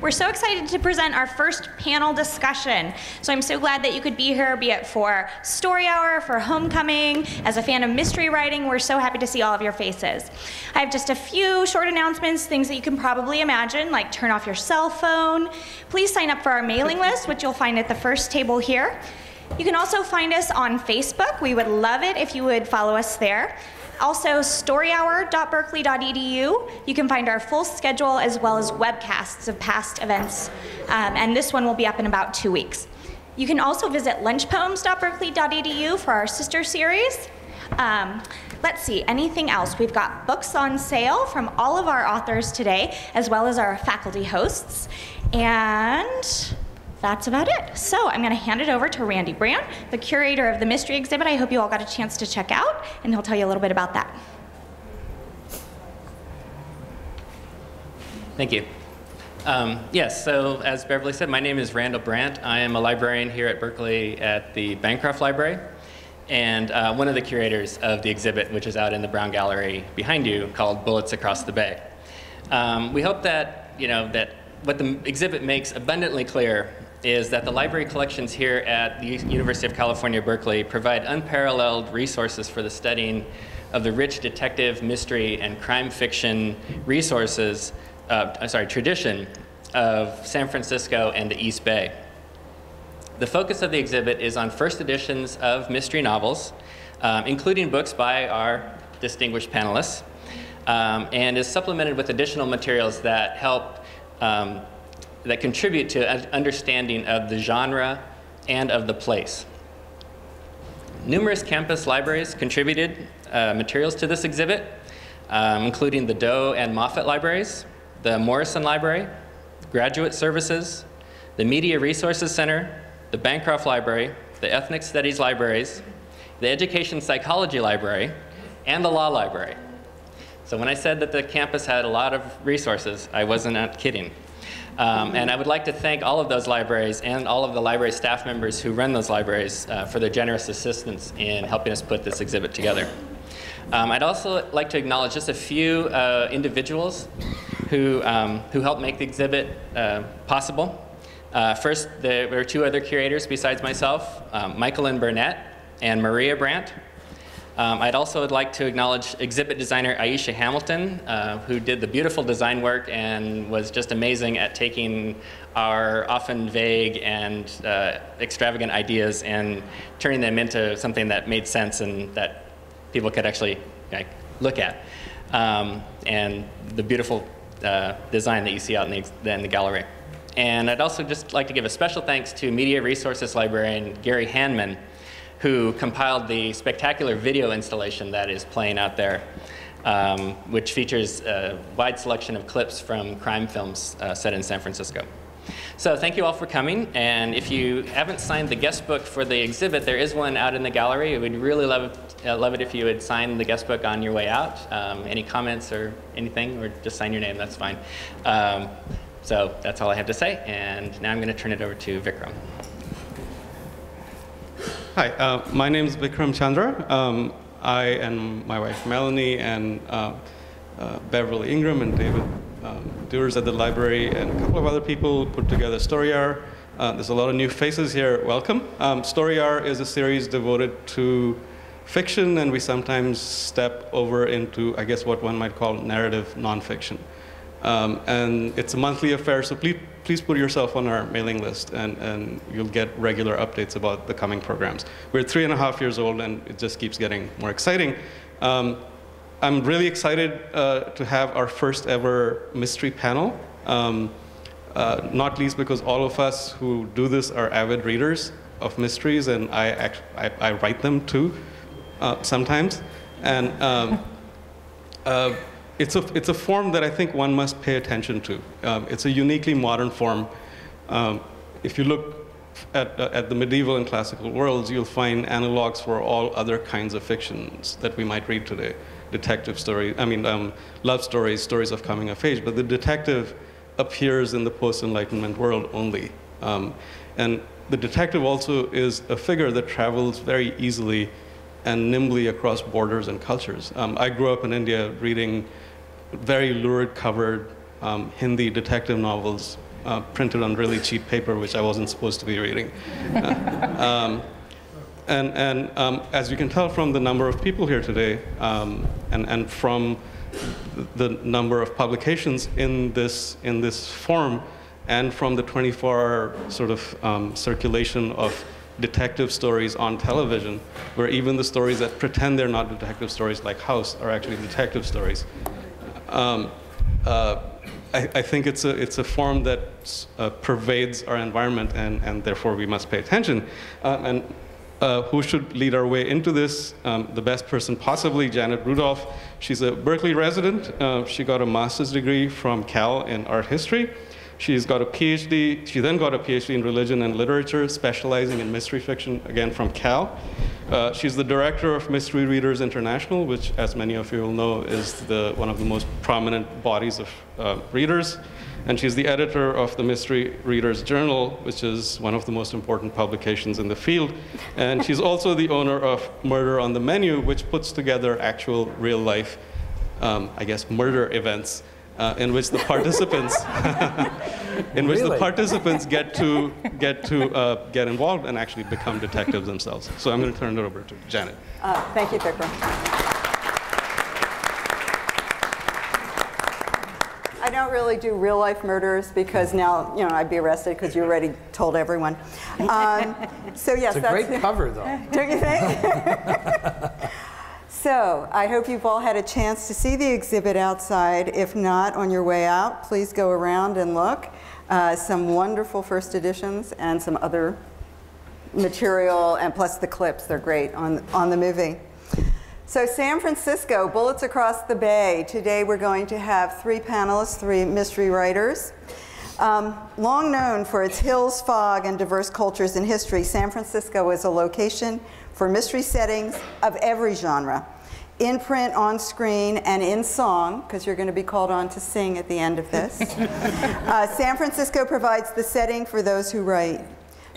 We're so excited to present our first panel discussion. So I'm so glad that you could be here, be it for Story Hour, for Homecoming. As a fan of mystery writing, we're so happy to see all of your faces. I have just a few short announcements, things that you can probably imagine, like turn off your cell phone. Please sign up for our mailing list, which you'll find at the first table here. You can also find us on Facebook. We would love it if you would follow us there. Also, storyhour.berkeley.edu. You can find our full schedule as well as webcasts of past events, and this one will be up in about 2 weeks. You can also visit lunchpoems.berkeley.edu for our sister series. Let's see, anything else? We've got books on sale from all of our authors today, as well as our faculty hosts, and that's about it. So I'm going to hand it over to Randy Brandt, the curator of the mystery exhibit. I hope you all got a chance to check out, and he'll tell you a little bit about that. Thank you. Yes, so as Beverly said, my name is Randall Brandt. I am a librarian here at Berkeley at the Bancroft Library, and one of the curators of the exhibit, which is out in the Brown Gallery behind you, called Bullets Across the Bay. We hope that, that what the exhibit makes abundantly clear is that the library collections here at the University of California, Berkeley provide unparalleled resources for the studying of the rich detective, mystery, and crime fiction resources, tradition of San Francisco and the East Bay. The focus of the exhibit is on first editions of mystery novels, including books by our distinguished panelists, and is supplemented with additional materials that help that contribute to an understanding of the genre and of the place. Numerous campus libraries contributed materials to this exhibit, including the Doe and Moffett libraries, the Morrison Library, Graduate Services, the Media Resources Center, the Bancroft Library, the Ethnic Studies Libraries, the Education Psychology Library, and the Law Library. So when I said that the campus had a lot of resources, I wasn't kidding. And I would like to thank all of those libraries and all of the library staff members who run those libraries for their generous assistance in helping us put this exhibit together. I'd also like to acknowledge just a few individuals who helped make the exhibit possible. First, there were two other curators besides myself, Michael and Burnett and Maria Brandt. I'd also like to acknowledge exhibit designer Aisha Hamilton, who did the beautiful design work and was just amazing at taking our often vague and extravagant ideas and turning them into something that made sense and that people could actually look at. And the beautiful design that you see out in the gallery. And I'd also just like to give a special thanks to Media Resources librarian Gary Hanman, who compiled the spectacular video installation that is playing out there, which features a wide selection of clips from crime films set in San Francisco. So thank you all for coming, and if you haven't signed the guest book for the exhibit, there is one out in the gallery. We'd really love it if you would sign the guest book on your way out. Any comments or anything, or just sign your name, that's fine. So that's all I have to say, and now I'm going to turn it over to Vikram. Hi, my name is Vikram Chandra. I and my wife Melanie and Beverly Ingram and David Dewars at the library and a couple of other people put together Story Hour. There's a lot of new faces here. Welcome. Story Hour is a series devoted to fiction, and we sometimes step over into, I guess, what one might call narrative nonfiction. And it's a monthly affair, so please put yourself on our mailing list, and you'll get regular updates about the coming programs. We're 3.5 years old, and it just keeps getting more exciting. I'm really excited to have our first ever mystery panel, not least because all of us who do this are avid readers of mysteries, and I write them too sometimes. And it's a form that I think one must pay attention to. It's a uniquely modern form. If you look at the medieval and classical worlds, you'll find analogs for all other kinds of fictions that we might read today. Detective stories, love stories, stories of coming of age, but the detective appears in the post-Enlightenment world only. And the detective also is a figure that travels very easily and nimbly across borders and cultures. I grew up in India reading very lurid covered Hindi detective novels printed on really cheap paper, which I wasn't supposed to be reading. As you can tell from the number of people here today, and from the number of publications in this form, and from the 24-hour sort of circulation of detective stories on television, where even the stories that pretend they're not detective stories, like House, are actually detective stories. I think it's a form that pervades our environment, and therefore we must pay attention. Who should lead our way into this? The best person possibly, Janet Rudolph. She's a Berkeley resident. She got a master's degree from Cal in art history. She's got a PhD. She then got a PhD in religion and literature, specializing in mystery fiction, again from Cal. She's the director of Mystery Readers International, which, as many of you will know, is one of the most prominent bodies of readers. And she's the editor of the Mystery Readers Journal, which is one of the most important publications in the field. And she's also the owner of Murder on the Menu, which puts together actual real-life, I guess, murder events in which the participants get involved and actually become detectives themselves. So I'm going to turn it over to Janet. Thank you, Bikram. I don't really do real-life murders because now, I'd be arrested because you already told everyone. So yes, it's a great cover, though. Don't you think? So I hope you've all had a chance to see the exhibit outside. If not, on your way out, please go around and look. Some wonderful first editions and some other material, and plus the clips, they're great on the movie. So San Francisco, bullets across the bay. Today we're going to have 3 panelists, 3 mystery writers. Long known for its hills, fog, and diverse cultures and history, San Francisco is a location for mystery settings of every genre, in print, on screen, and in song, because you're going to be called on to sing at the end of this. San Francisco provides the setting for those who write.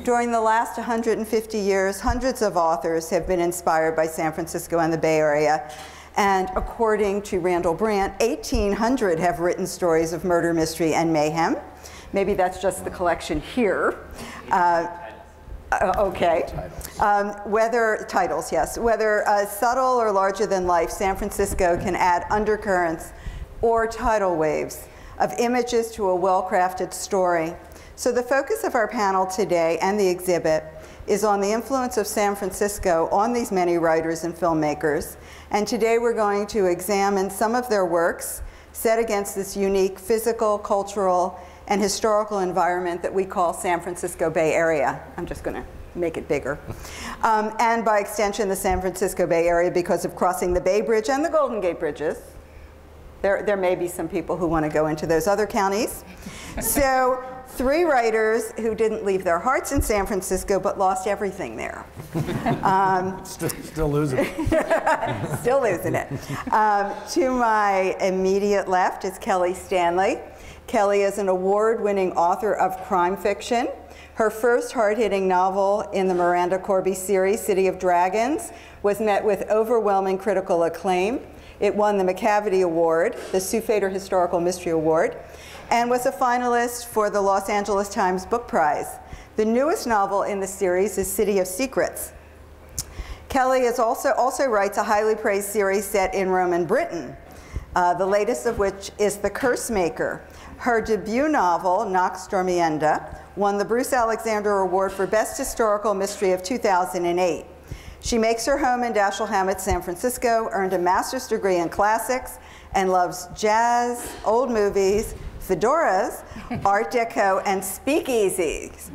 During the last 150 years, hundreds of authors have been inspired by San Francisco and the Bay Area. And according to Randall Brandt, 1,800 have written stories of murder, mystery, and mayhem. Maybe that's just the collection here. Okay. Titles, yes. Whether subtle or larger than life, San Francisco can add undercurrents or tidal waves of images to a well-crafted story. So the focus of our panel today and the exhibit is on the influence of San Francisco on these many writers and filmmakers. And today we're going to examine some of their works set against this unique physical, cultural, and historical environment that we call San Francisco Bay Area. I'm just going to make it bigger. And by extension, the San Francisco Bay Area, because of crossing the Bay Bridge and the Golden Gate Bridges. There may be some people who want to go into those other counties. So 3 writers who didn't leave their hearts in San Francisco but lost everything there. Still losing it. Still losing it. To my immediate left is Kelli Stanley. Kelli is an award-winning author of crime fiction. Her first hard-hitting novel in the Miranda Corby series, City of Dragons, was met with overwhelming critical acclaim. It won the McCavity Award, the Sue Fader Historical Mystery Award, and was a finalist for the Los Angeles Times Book Prize. The newest novel in the series is City of Secrets. Kelli also writes a highly praised series set in Roman Britain, the latest of which is The Curse Maker. Her debut novel, Nox Dormienda, won the Bruce Alexander Award for Best Historical Mystery of 2008. She makes her home in Dashiell, Hammett, San Francisco, earned a master's degree in classics, and loves jazz, old movies, fedoras, Art Deco, and speakeasies.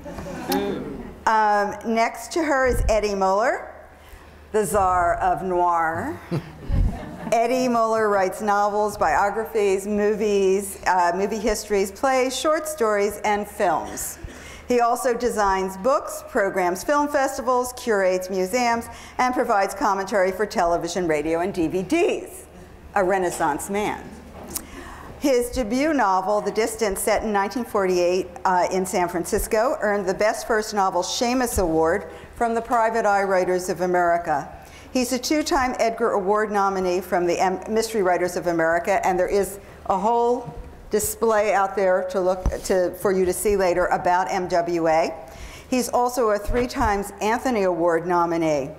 Next to her is Eddie Muller, the czar of noir. Eddie Muller writes novels, biographies, movies, movie histories, plays, short stories, and films. He also designs books, programs film festivals, curates museums, and provides commentary for television, radio, and DVDs. A Renaissance man. His debut novel, The Distance, set in 1948 in San Francisco, earned the Best First Novel Seamus Award from the Private Eye Writers of America. He's a 2-time Edgar Award nominee from the Mystery Writers of America, and there is a whole display out there for you to see later about MWA. He's also a 3 times Anthony Award nominee.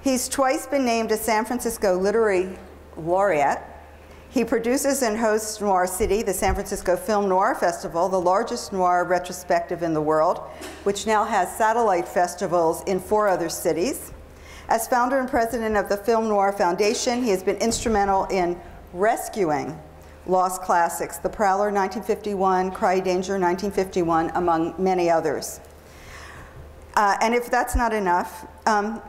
He's twice been named a San Francisco Literary Laureate. He produces and hosts Noir City, the San Francisco Film Noir Festival, the largest noir retrospective in the world, which now has satellite festivals in 4 other cities. As founder and president of the Film Noir Foundation, he has been instrumental in rescuing lost classics, The Prowler 1951, Cry Danger 1951, among many others. And if that's not enough,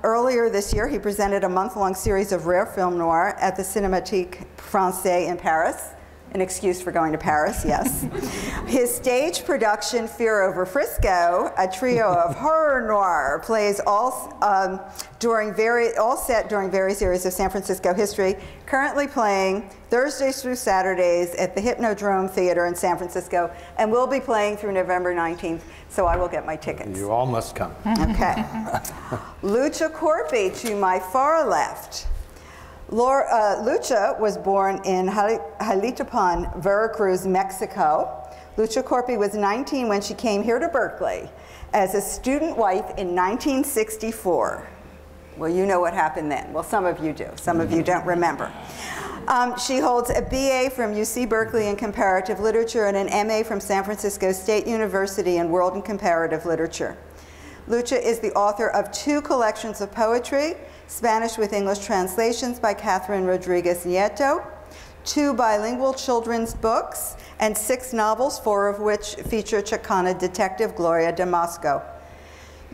earlier this year he presented a month-long series of rare film noir at the Cinémathèque Française in Paris. An excuse for going to Paris, yes. His stage production, Fear Over Frisco, a trio of horror noir plays all set during various areas of San Francisco history, currently playing Thursdays through Saturdays at the Hypnodrome Theater in San Francisco, and will be playing through November 19th, so I will get my tickets. You all must come. Okay. Lucha Corpi to my far left. Lucha was born in Jalitopán, Veracruz, Mexico. Lucha Corpi was 19 when she came here to Berkeley as a student wife in 1964. Well, you know what happened then. Well, some of you do. Some of you don't remember. She holds a BA from UC Berkeley in Comparative Literature and an MA from San Francisco State University in World and Comparative Literature. Lucha is the author of 2 collections of poetry, Spanish with English translations by Catherine Rodriguez Nieto, 2 bilingual children's books, and 6 novels, 4 of which feature Chicana detective Gloria Damasco.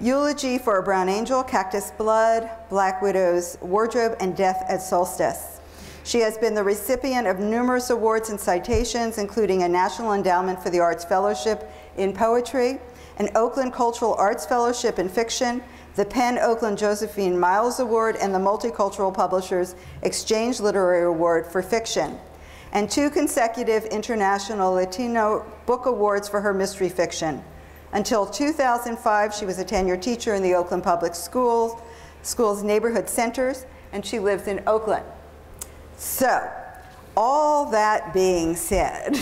Eulogy for a Brown Angel, Cactus Blood, Black Widow's Wardrobe, and Death at Solstice. She has been the recipient of numerous awards and citations, including a National Endowment for the Arts Fellowship in Poetry, an Oakland Cultural Arts Fellowship in Fiction, the Penn Oakland Josephine Miles Award, and the Multicultural Publishers Exchange Literary Award for Fiction, and 2 consecutive International Latino Book Awards for her mystery fiction. Until 2005, she was a tenured teacher in the Oakland Public Schools neighborhood centers, and she lives in Oakland. So, all that being said,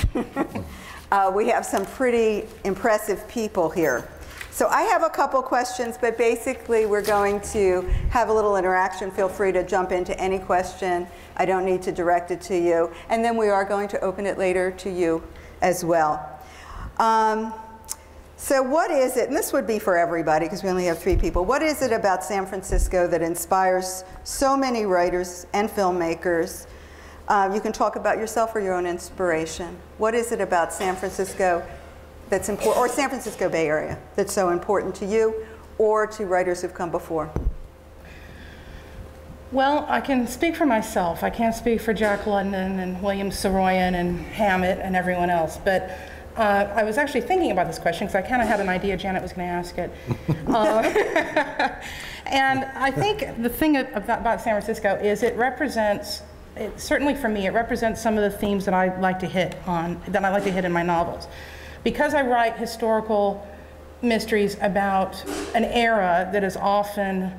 we have some pretty impressive people here. So I have a couple questions, but basically we're going to have a little interaction. Feel free to jump into any question. I don't need to direct it to you. And then we are going to open it later to you as well. So what is it, and this would be for everybody because we only have 3 people, what is it about San Francisco that inspires so many writers and filmmakers? You can talk about yourself or your own inspiration. What is it about San Francisco that's important, or San Francisco Bay Area, that's so important to you or to writers who've come before? Well, I can speak for myself. I can't speak for Jack London and William Saroyan and Hammett and everyone else, but I was actually thinking about this question because I kind of had an idea Janet was going to ask it. And I think the thing about San Francisco is it represents, certainly for me, it represents some of the themes that I like to hit on, that I like to hit in my novels. Because I write historical mysteries about an era that is often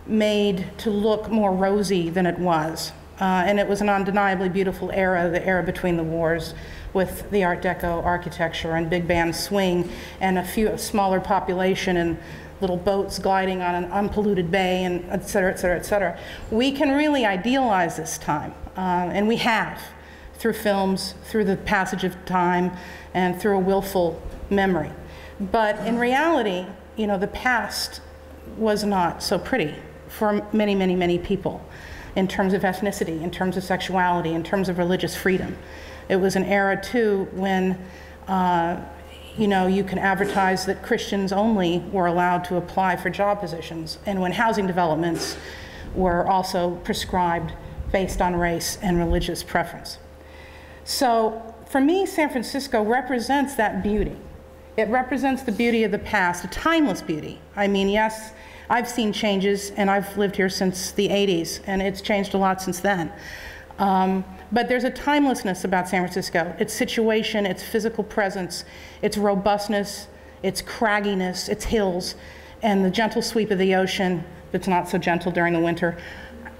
made to look more rosy than it was. And it was an undeniably beautiful era, the era between the wars, with the Art Deco architecture and big band swing and a smaller population and little boats gliding on an unpolluted bay, and et cetera, et cetera, et cetera. We can really idealize this time, and we have, through films, through the passage of time, and through a willful memory. But in reality, you know, the past was not so pretty for many, many, many people in terms of ethnicity, in terms of sexuality, in terms of religious freedom. It was an era, too, when you know, you can advertise that Christians only were allowed to apply for job positions, and when housing developments were also prescribed based on race and religious preference. So for me, San Francisco represents that beauty. It represents the beauty of the past, a timeless beauty. I mean, yes, I've seen changes, and I've lived here since the 80s, and it's changed a lot since then. But there's a timelessness about San Francisco. Its situation, its physical presence, its robustness, its cragginess, its hills, and the gentle sweep of the ocean that's not so gentle during the winter,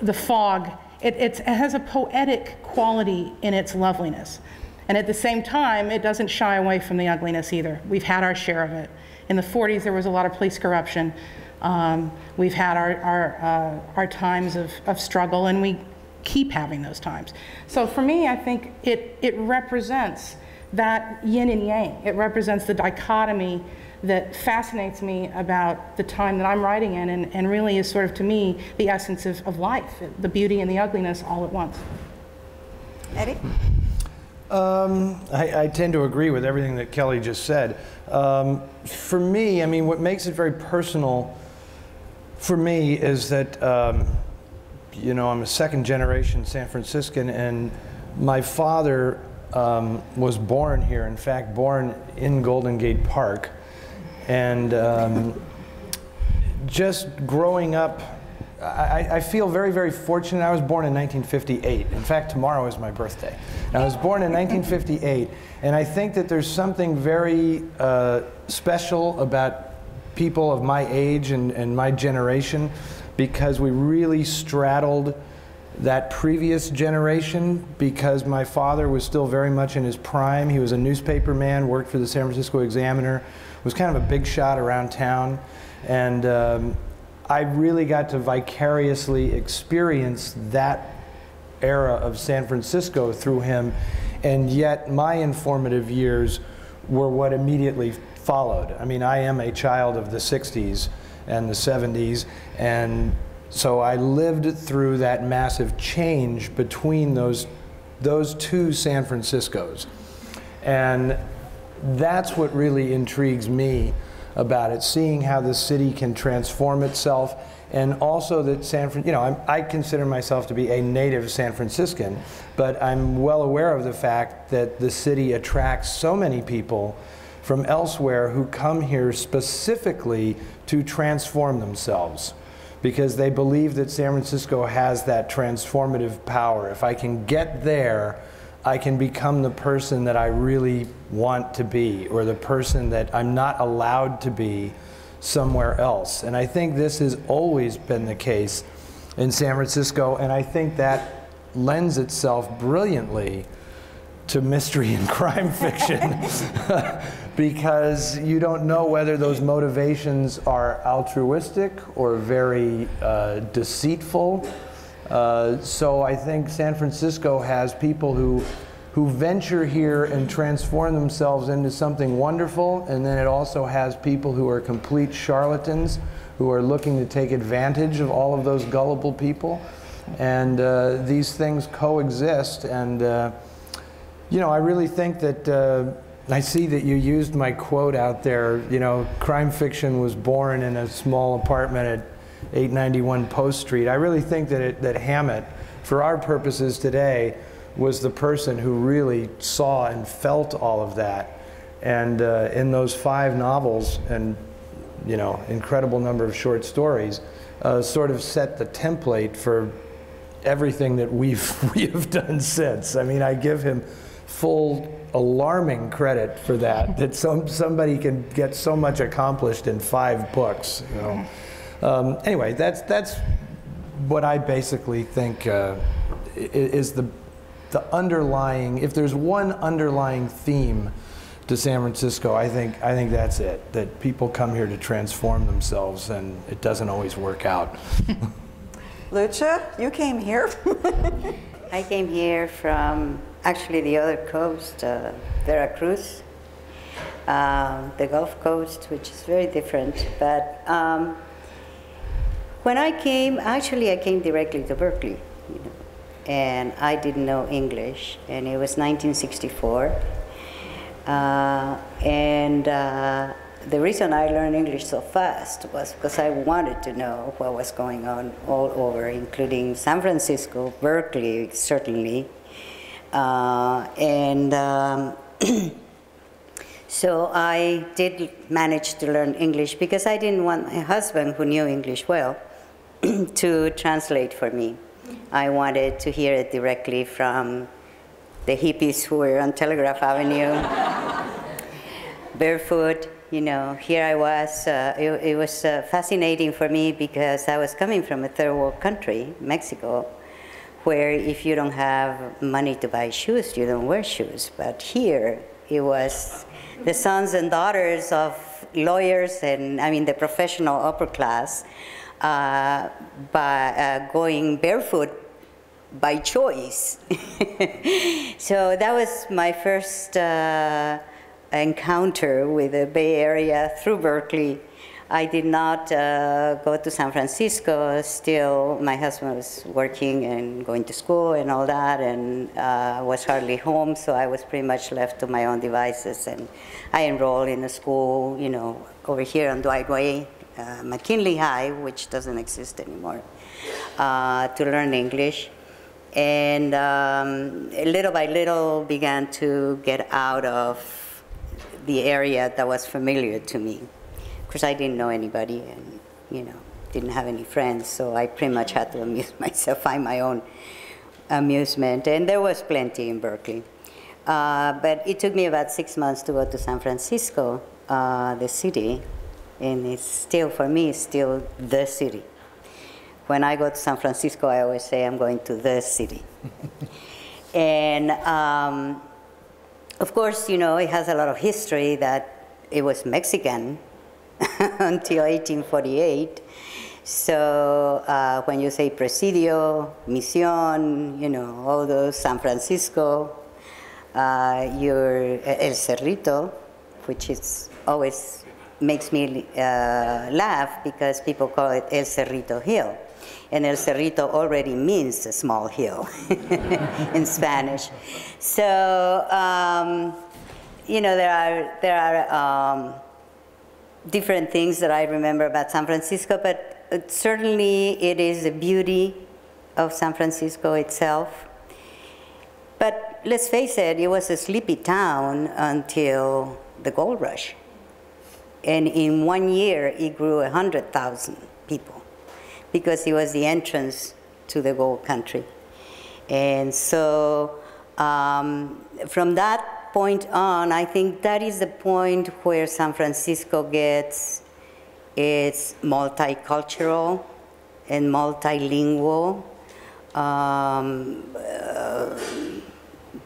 the fog. It has a poetic quality in its loveliness. And at the same time, it doesn't shy away from the ugliness either. We've had our share of it. In the 40s, there was a lot of police corruption. We've had our times of struggle, and we keep having those times. So for me, I think it represents that yin and yang. It represents the dichotomy that fascinates me about the time that I'm writing in, and really is sort of, to me, the essence of life, the beauty and the ugliness all at once. Eddie? I tend to agree with everything that Kelli just said. For me, I mean, what makes it very personal for me is that, you know, I'm a second-generation San Franciscan, and my father was born here, in fact, born in Golden Gate Park. And just growing up, I feel very, very fortunate. I was born in 1958. In fact, tomorrow is my birthday. I was born in 1958, and I think that there's something very special about people of my age and my generation, because we really straddled that previous generation, because my father was still very much in his prime. He was a newspaper man, worked for the San Francisco Examiner, was kind of a big shot around town, and I really got to vicariously experience that era of San Francisco through him, and yet my informative years were what immediately followed. I mean, I am a child of the 60s and the 70s, and so I lived through that massive change between those two San Franciscos. And that's what really intrigues me about it, seeing how the city can transform itself, and also that you know, I consider myself to be a native San Franciscan, but I'm well aware of the fact that the city attracts so many people from elsewhere who come here specifically to transform themselves, because they believe that San Francisco has that transformative power. If I can get there, I can become the person that I really want to be, or the person that I'm not allowed to be somewhere else. And I think this has always been the case in San Francisco, and I think that lends itself brilliantly to mystery and crime fiction, because you don't know whether those motivations are altruistic or very deceitful. So I think San Francisco has people who venture here and transform themselves into something wonderful, and then it also has people who are complete charlatans who are looking to take advantage of all of those gullible people. And these things coexist, and you know, I really think that I see that you used my quote out there, you know, crime fiction was born in a small apartment at 891 Post Street. I really think that Hammett, for our purposes today, was the person who really saw and felt all of that. And in those 5 novels and, you know, incredible number of short stories, sort of set the template for everything that we have done since. I mean, I give him full alarming credit for that somebody can get so much accomplished in 5 books, you know. Anyway, that's what I basically think is the underlying, if there's one underlying theme to San Francisco, I think that's it, that people come here to transform themselves, and it doesn't always work out. Lucha, you came here? I came here from actually the other coast, Veracruz, the Gulf Coast, which is very different. But when I came, actually I came directly to Berkeley, you know, and I didn't know English, and it was 1964. The reason I learned English so fast was because I wanted to know what was going on all over, including San Francisco, Berkeley, certainly. So I did manage to learn English because I didn't want my husband, who knew English well, to translate for me. I wanted to hear it directly from the hippies who were on Telegraph Avenue, barefoot. You know, here I was. It was fascinating for me because I was coming from a third world country, Mexico, where if you don't have money to buy shoes, you don't wear shoes. But here, it was the sons and daughters of lawyers and, I mean, the professional upper class going barefoot by choice. So that was my first encounter with the Bay Area through Berkeley. I did not go to San Francisco. Still, my husband was working and going to school and all that, and was hardly home, so I was pretty much left to my own devices. And I enrolled in a school, you know, over here on Dwight Way, McKinley High, which doesn't exist anymore, to learn English. And little by little began to get out of the area that was familiar to me. Of course, I didn't know anybody and, you know, didn't have any friends, so I pretty much had to amuse myself, find my own amusement, and there was plenty in Berkeley. But it took me about 6 months to go to San Francisco, the city, and it's still, for me, it's still the city. When I go to San Francisco, I always say I'm going to the city. And of course, you know, it has a lot of history that it was Mexican until 1848. So when you say Presidio, Misión, you know, all those, San Francisco, your El Cerrito, which is always makes me laugh because people call it El Cerrito Hill. And El Cerrito already means a small hill in Spanish. So, you know, there are different things that I remember about San Francisco, but certainly it is the beauty of San Francisco itself. But let's face it, it was a sleepy town until the gold rush. And in 1 year, it grew 100,000 people because it was the entrance to the gold country. And so from that point on, I think that is the point where San Francisco gets its multicultural and multilingual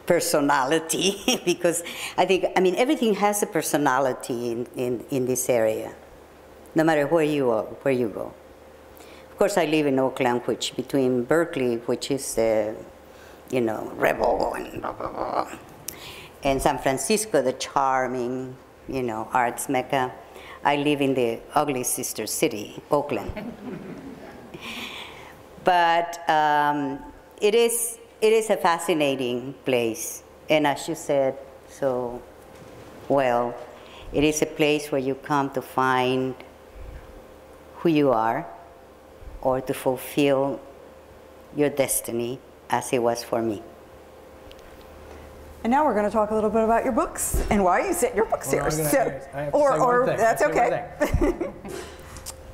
personality, because I think, I mean, everything has a personality in this area, no matter where you go. Of course, I live in Oakland, which between Berkeley, which is the, you know, rebel and blah, blah, blah, and San Francisco, the charming, you know, arts mecca. I live in the ugly sister city, Oakland. But it is a fascinating place. And as you said so well, it is a place where you come to find who you are or to fulfill your destiny, as it was for me. And now we're going to talk a little bit about your books and why you sent your books here. Or that's okay.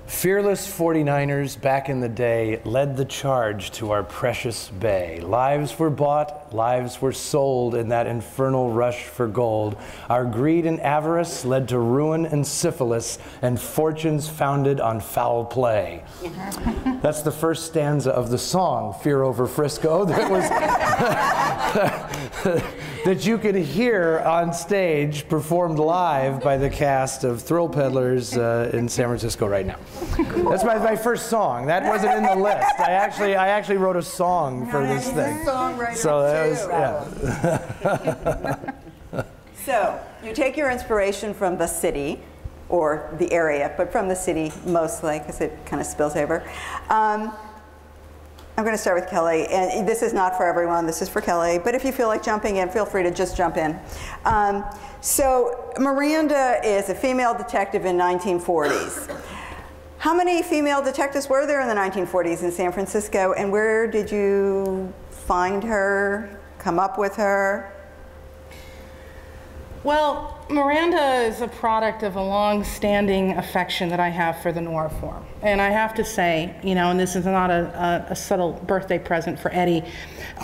Fearless 49ers back in the day led the charge to our precious bay. Lives were bought, lives were sold in that infernal rush for gold. Our greed and avarice led to ruin and syphilis and fortunes founded on foul play. That's the first stanza of the song, Fear Over Frisco, that was that you could hear on stage performed live by the cast of Thrill Peddlers in San Francisco right now. That's my first song. That wasn't in the list. I actually wrote a song for this thing. So that was, yeah. So you take your inspiration from the city, or the area, but from the city mostly, because it kind of spills over. I'm going to start with Kelli, and this is not for everyone, this is for Kelli, but if you feel like jumping in, feel free to just jump in. So Miranda is a female detective in 1940s. How many female detectives were there in the 1940s in San Francisco, and where did you find her, come up with her? Well, Miranda is a product of a long-standing affection that I have for the noir form. And I have to say, you know, and this is not a subtle birthday present for Eddie,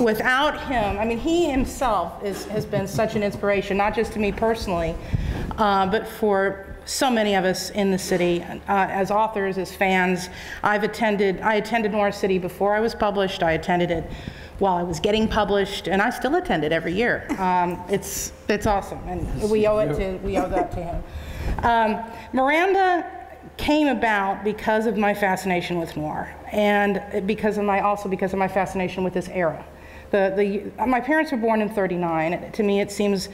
without him, I mean, he himself has been such an inspiration, not just to me personally, but for so many of us in the city, as authors, as fans. I attended Noir City before I was published. I attended it while I was getting published, and I still attend it every year. It's awesome, and we owe that to him. Miranda came about because of my fascination with noir, and because of my fascination with this era. My parents were born in '39. To me, it seems,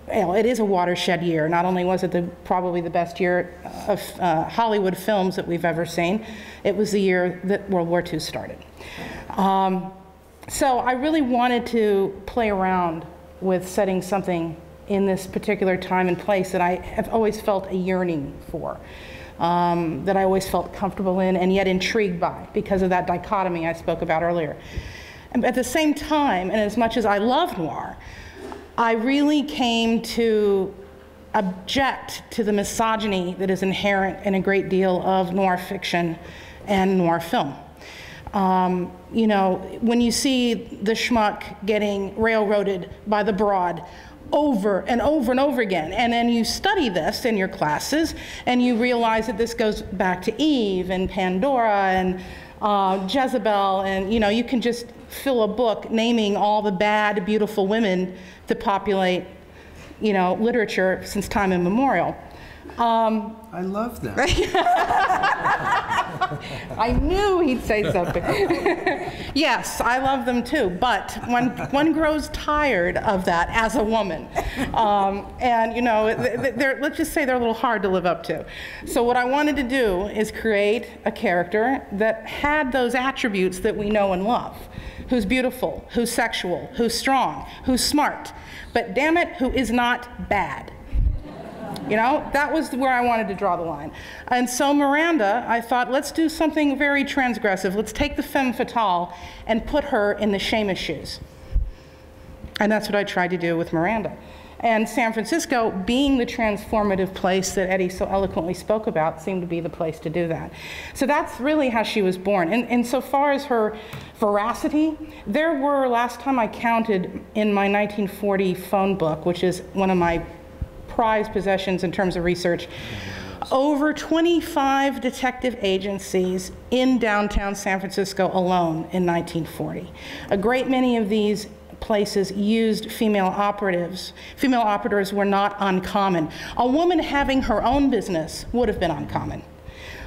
it is a watershed year. Not only was it probably the best year of Hollywood films that we've ever seen, it was the year that World War II started. So I really wanted to play around with setting something in this particular time and place that I have always felt a yearning for, that I always felt comfortable in and yet intrigued by because of that dichotomy I spoke about earlier. And at the same time, and as much as I love noir, I really came to object to the misogyny that is inherent in a great deal of noir fiction and noir film. You know, when you see the schmuck getting railroaded by the broad over and over and over again, and then you study this in your classes, and you realize that this goes back to Eve and Pandora and Jezebel, and you know, you can just fill a book naming all the bad, beautiful women that populate, you know, literature since time immemorial. I love them. I knew he'd say something. Yes, I love them too, but one grows tired of that as a woman. And you know, let's just say they're a little hard to live up to. So what I wanted to do is create a character that had those attributes that we know and love. Who's beautiful, who's sexual, who's strong, who's smart, but damn it, who is not bad. You know, that was where I wanted to draw the line. And so Miranda, I thought, let's do something very transgressive. Let's take the femme fatale and put her in the Seamus shoes. And that's what I tried to do with Miranda. And San Francisco, being the transformative place that Eddie so eloquently spoke about, seemed to be the place to do that. So that's really how she was born. And so far as her veracity, there were, last time I counted in my 1940 phone book, which is one of my prized possessions in terms of research, over 25 detective agencies in downtown San Francisco alone in 1940. A great many of these places used female operatives. Female operators were not uncommon. A woman having her own business would have been uncommon.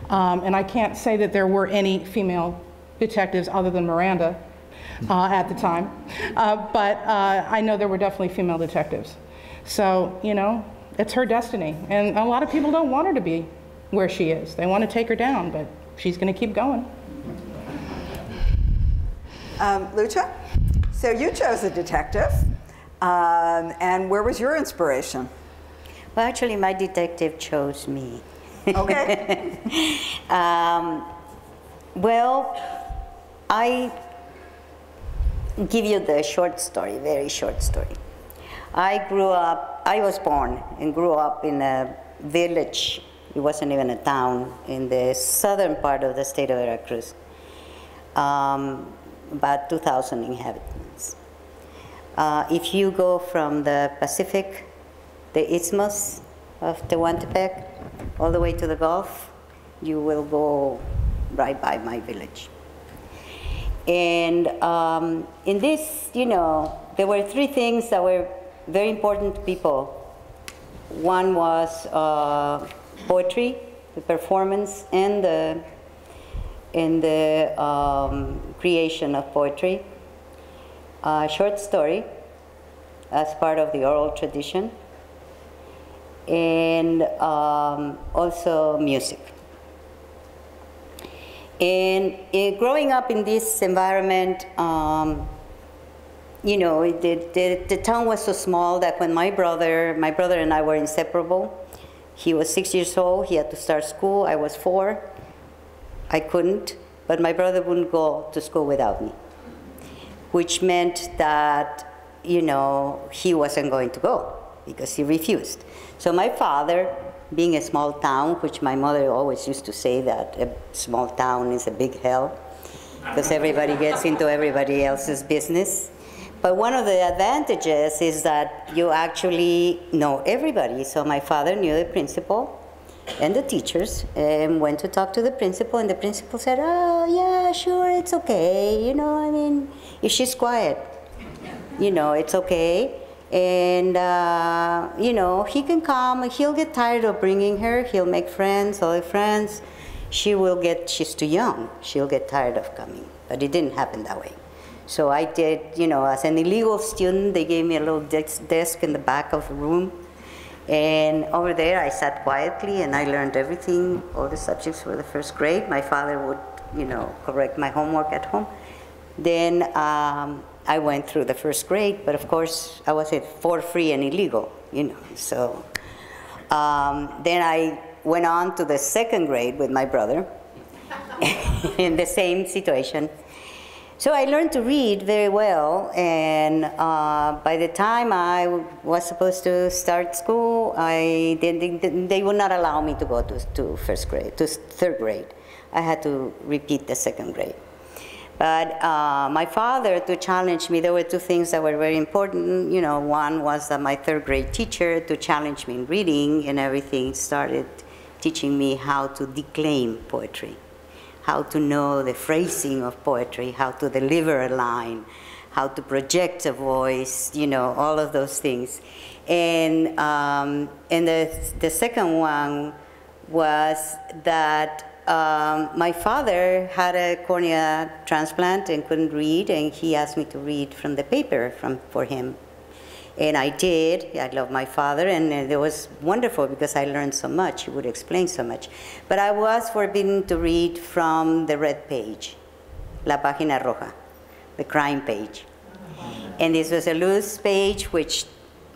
And I can't say that there were any female detectives other than Miranda at the time, but I know there were definitely female detectives. So, you know, it's her destiny. And a lot of people don't want her to be where she is. They want to take her down, but she's going to keep going. Lucha, so you chose a detective, and where was your inspiration? Well, actually, my detective chose me. Okay. Well, I give you the short story, very short story. I was born and grew up in a village. It wasn't even a town in the southern part of the state of Veracruz. About 2,000 inhabitants. If you go from the Pacific, the isthmus of Tehuantepec, all the way to the Gulf, you will go right by my village. And in this, you know, there were three things that were very important to people. One was poetry, the performance, and the creation of poetry. Short story as part of the oral tradition, and also music. And growing up in this environment, you know, the town was so small that when my brother and I were inseparable. He was 6 years old, he had to start school, I was 4. I couldn't, but my brother wouldn't go to school without me, which meant that, you know, he wasn't going to go because he refused. So my father, being a small town, which my mother always used to say that a small town is a big hell because everybody gets into everybody else's business. But one of the advantages is that you actually know everybody. So my father knew the principal, and the teachers and went to talk to the principal, and the principal said, oh, yeah, sure, it's okay. You know, I mean, if she's quiet, you know, it's okay. And, you know, he can come, he'll get tired of bringing her, he'll make friends, all the friends. She's too young, she'll get tired of coming. But it didn't happen that way. So I did, you know, as an illegal student, they gave me a little desk in the back of the room. And over there, I sat quietly and I learned everything, all the subjects for the first grade. My father would, you know, correct my homework at home. Then I went through the first grade, but of course, I was for free and illegal, you know. So then I went on to the second grade with my brother in the same situation. So I learned to read very well, and by the time I was supposed to start school, they would not allow me to go to third grade. I had to repeat the second grade. But my father, to challenge me, there were two things that were very important. You know, one was that my third grade teacher, to challenge me in reading and everything, started teaching me how to declaim poetry, how to know the phrasing of poetry, how to deliver a line, how to project a voice, you know, all of those things. And the second one was that my father had a cornea transplant and couldn't read, and he asked me to read from the paper for him. And I did. I love my father, and it was wonderful because I learned so much. He would explain so much. But I was forbidden to read from the red page, la página roja, the crime page. And this was a loose page which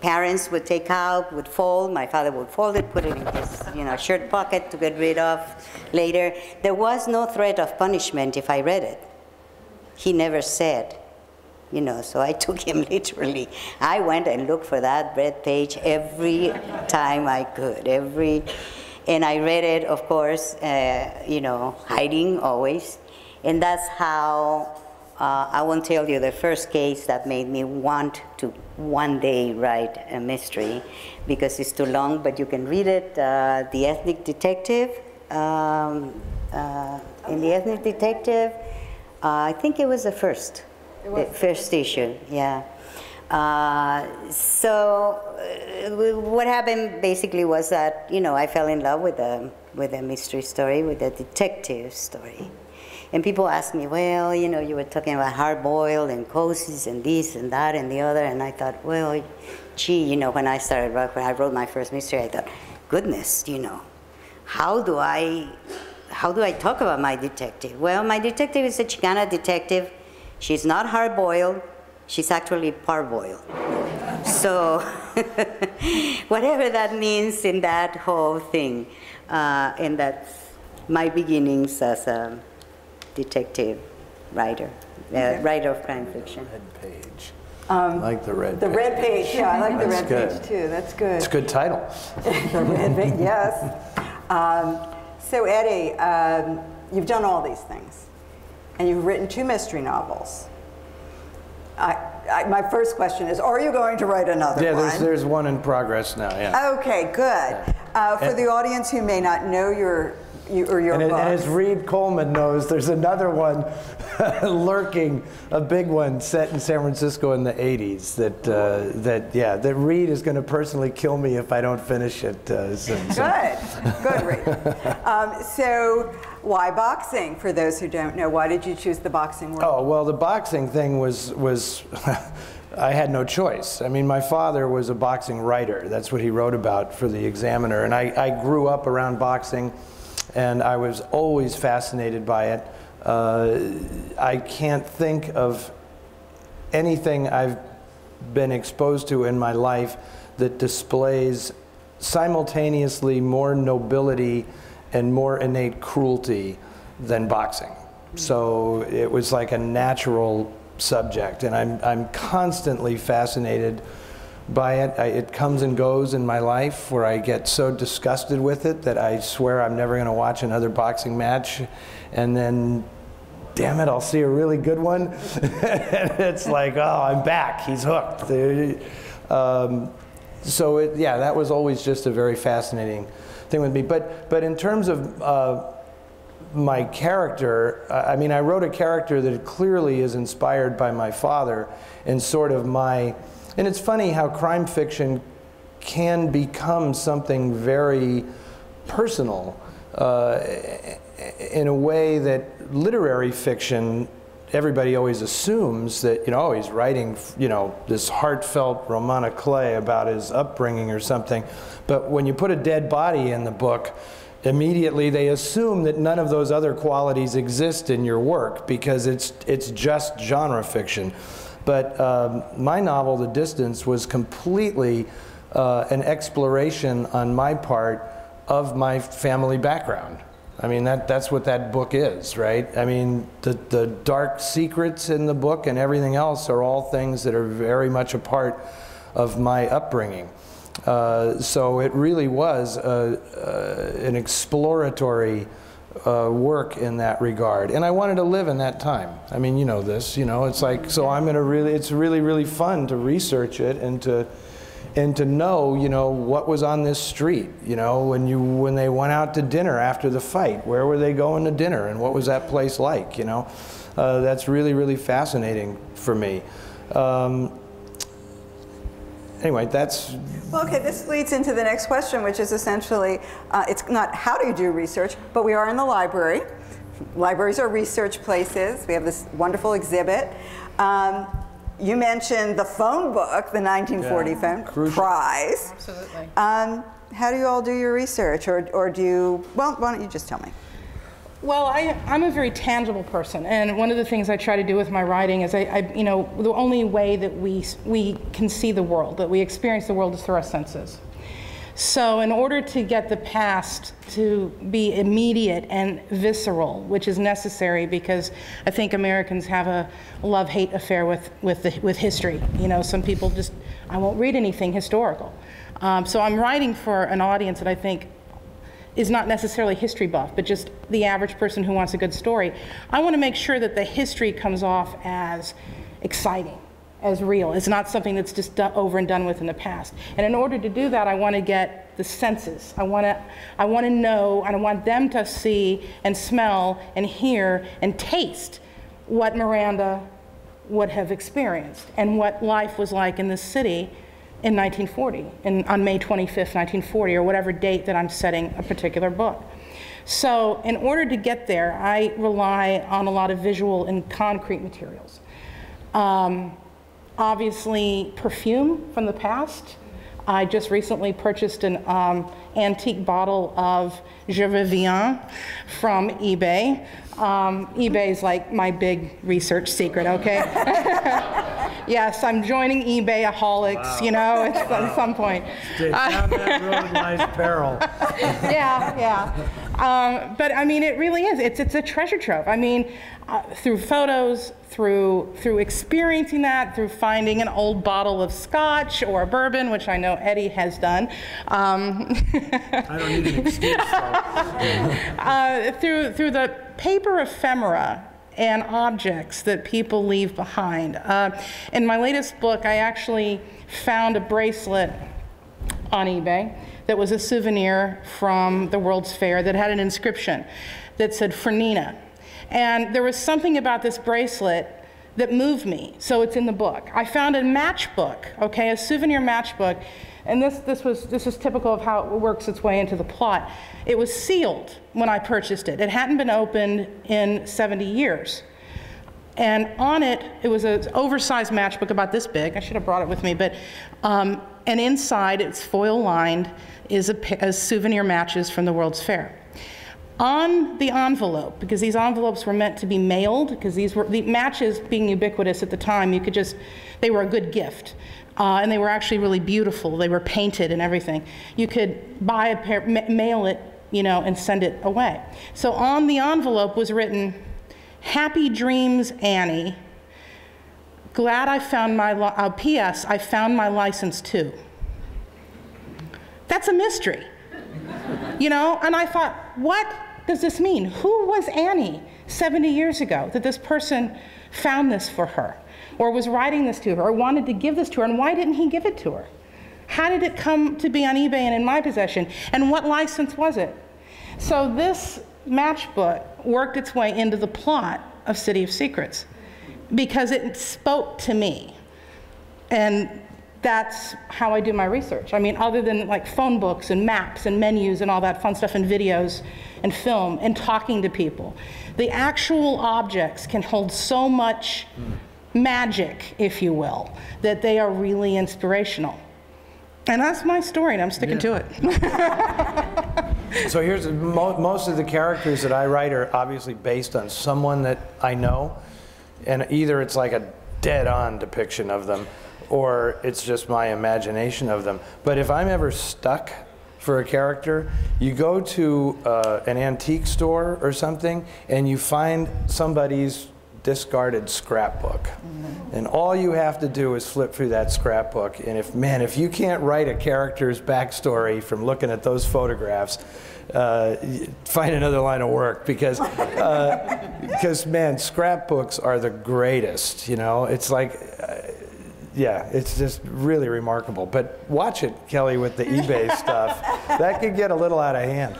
parents would take out, would fold. My father would fold it, put it in his, you know, shirt pocket to get rid of later. There was no threat of punishment if I read it. He never said. You know, so I took him literally. I went and looked for that red page every time I could, and I read it, of course, you know, hiding always. And that's how, I won't tell you the first case that made me want to one day write a mystery, because it's too long, but you can read it, The Ethnic Detective. In The Ethnic Detective, I think it was the first. The first issue, yeah. So what happened basically was that, you know, I fell in love with a mystery story, with a detective story. And people ask me, well, you know, you were talking about hard-boiled and cozies and this and that and the other, and I thought, well, gee, you know, when I wrote my first mystery, I thought, goodness, you know, how do I talk about my detective? Well, my detective is a Chicana detective. She's not hard-boiled, she's actually parboiled. So whatever that means in that whole thing, and that's my beginnings as a detective writer, writer of crime fiction. Red page. I like the red page. The red page, yeah, I like the red good. page too, that's good. It's a good title. The red page, yes. So Eddie, you've done all these things. And you've written 2 mystery novels. My first question is, are you going to write another one? Yeah, there's one in progress now, yeah. Okay, good. For the audience who may not know your book. And as Reed Coleman knows, there's another one lurking, a big one set in San Francisco in the 80s that Reed is going to personally kill me if I don't finish it. Good, Reed. So why boxing? For those who don't know, why did you choose the boxing world? Oh, well, the boxing thing was I had no choice. I mean, my father was a boxing writer. That's what he wrote about for the Examiner. And I grew up around boxing, and I was always fascinated by it. I can't think of anything I've been exposed to in my life that displays simultaneously more nobility and more innate cruelty than boxing. So it was like a natural subject, and I'm constantly fascinated by it. It comes and goes in my life where I get so disgusted with it that I swear I'm never going to watch another boxing match, and then damn it, I'll see a really good one. And it's like, oh, I'm back, he's hooked. So yeah, that was always just a very fascinating thing with me. But in terms of my character, I mean, I wrote a character that clearly is inspired by my father and sort of my, and it's funny how crime fiction can become something very personal in a way that literary fiction, everybody always assumes that, oh, he's writing, this heartfelt roman à clef about his upbringing or something. But when you put a dead body in the book, immediately they assume that none of those other qualities exist in your work because it's just genre fiction. But my novel, The Distance, was completely an exploration on my part of my family background. I mean, that's what that book is, right? I mean, the dark secrets in the book and everything else are all things that are very much a part of my upbringing. So it really was an exploratory work in that regard. And I wanted to live in that time. I mean, you know this, it's like, so it's really, really fun to research it and to know, what was on this street, when they went out to dinner after the fight, where were they going to dinner and what was that place like, that's really, really fascinating for me. Anyway, that's... Well, okay, this leads into the next question, which is essentially, it's not how do you do research, but we are in the library. Libraries are research places. We have this wonderful exhibit. You mentioned the phone book, the 1940 phone prize. Absolutely. How do you all do your research, or do you, well, why don't you just tell me? Well, I'm a very tangible person, and one of the things I try to do with my writing is the only way that we can see the world, that we experience the world, is through our senses. So in order to get the past to be immediate and visceral, which is necessary because I think Americans have a love-hate affair with history. Some people just, I won't read anything historical. So I'm writing for an audience that I think is not necessarily history buff, but just the average person who wants a good story. I want to make sure that the history comes off as exciting, as real. It's not something that's just over and done with in the past. And in order to do that, I want to get the senses. I want to know, and I want them to see and smell and hear and taste what Miranda would have experienced and what life was like in this city in 1940, on May 25th, 1940, or whatever date that I'm setting a particular book. So in order to get there, I rely on a lot of visual and concrete materials. Obviously, perfume from the past. I just recently purchased an antique bottle of Je Reviens from eBay. eBay's like my big research secret, okay? Yes, I'm joining eBay-aholics, at some point. Down that road lies peril. Yeah. But I mean, it really is. It's a treasure trove. I mean, through photos, through experiencing that, through finding an old bottle of scotch or bourbon, which I know Eddie has done. I don't need an excuse. Through the paper ephemera and objects that people leave behind. In my latest book, I actually found a bracelet on eBay that was a souvenir from the World's Fair that had an inscription that said, "For Nina." And there was something about this bracelet that moved me, so it's in the book. I found a matchbook, okay, a souvenir matchbook, and this is typical of how it works its way into the plot. It was sealed when I purchased it. It hadn't been opened in 70 years. And on it, it was an oversized matchbook about this big. I should have brought it with me, but, and inside, it's foil lined, is a souvenir matches from the World's Fair. On the envelope, because these envelopes were meant to be mailed, because these were, the matches being ubiquitous at the time, they were a good gift. And they were actually really beautiful. They were painted and everything. You could buy a pair, mail it, and send it away. So on the envelope was written, "Happy dreams, Annie. Glad I found my, P.S. I found my license too." That's a mystery, And I thought, what does this mean? Who was Annie 70 years ago that this person found this for her, or was writing this to her, or wanted to give this to her, and why didn't he give it to her? How did it come to be on eBay and in my possession? And what license was it? So this matchbook worked its way into the plot of City of Secrets because it spoke to me. And that's how I do my research. I mean, other than like phone books and maps and menus and all that fun stuff and videos and film and talking to people, the actual objects can hold so much magic, if you will, that they are really inspirational. And that's my story, and I'm sticking to it. So here's most of the characters that I write are obviously based on someone that I know, and either it's like a dead-on depiction of them, or it's just my imagination of them. But if I'm ever stuck for a character, you go to an antique store or something, and you find somebody's discarded scrapbook. And all you have to do is flip through that scrapbook, and if you can't write a character's backstory from looking at those photographs, find another line of work, because man, scrapbooks are the greatest, you know? It's like, yeah, it's just really remarkable. But watch it, Kelly, with the eBay stuff. That could get a little out of hand.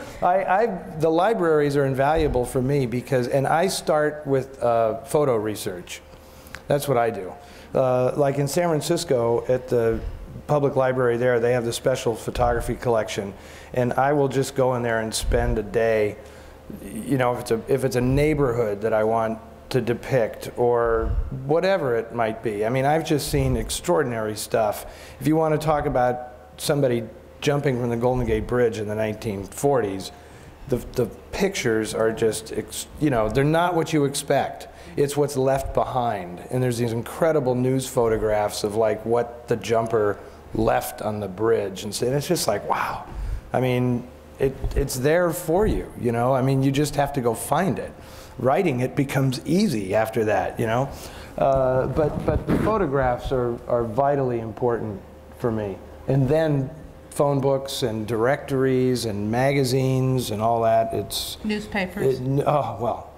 The libraries are invaluable for me because, and I start with photo research. That's what I do. Like in San Francisco at the public library there, they have the special photography collection. And I will just go in there and spend a day, you know, if it's a neighborhood that I want to depict or whatever it might be. I mean, I've just seen extraordinary stuff. If you want to talk about somebody jumping from the Golden Gate Bridge in the 1940s, the pictures are just, you know, they're not what you expect. It's what's left behind. And there's these incredible news photographs of like what the jumper left on the bridge. And it's just like, wow. I mean, it's there for you, you know? I mean, you just have to go find it. Writing it becomes easy after that, you know? But the photographs are vitally important for me. And then phone books and directories and magazines and all that, it's... Newspapers. Oh, well,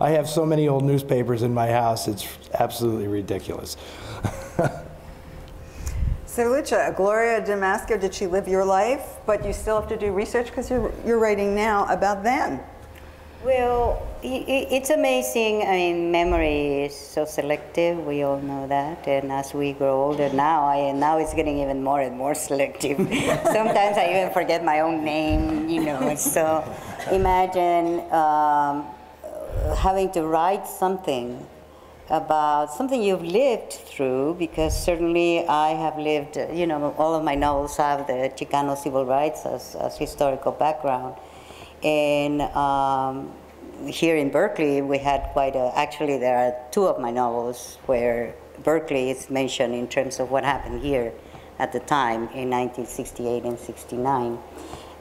I have so many old newspapers in my house, it's absolutely ridiculous. So Lucha, Gloria Damasco, did she live your life? But you still have to do research because you're writing now about them. Well, it's amazing. I mean, memory is so selective. We all know that. And as we grow older now it's getting even more and more selective. Sometimes I even forget my own name, you know. So imagine having to write something about something you've lived through, because certainly I have lived, you know, all of my novels have the Chicano civil rights as historical background. And here in Berkeley, we had quite a, actually there are two of my novels where Berkeley is mentioned in terms of what happened here at the time in 1968 and 69,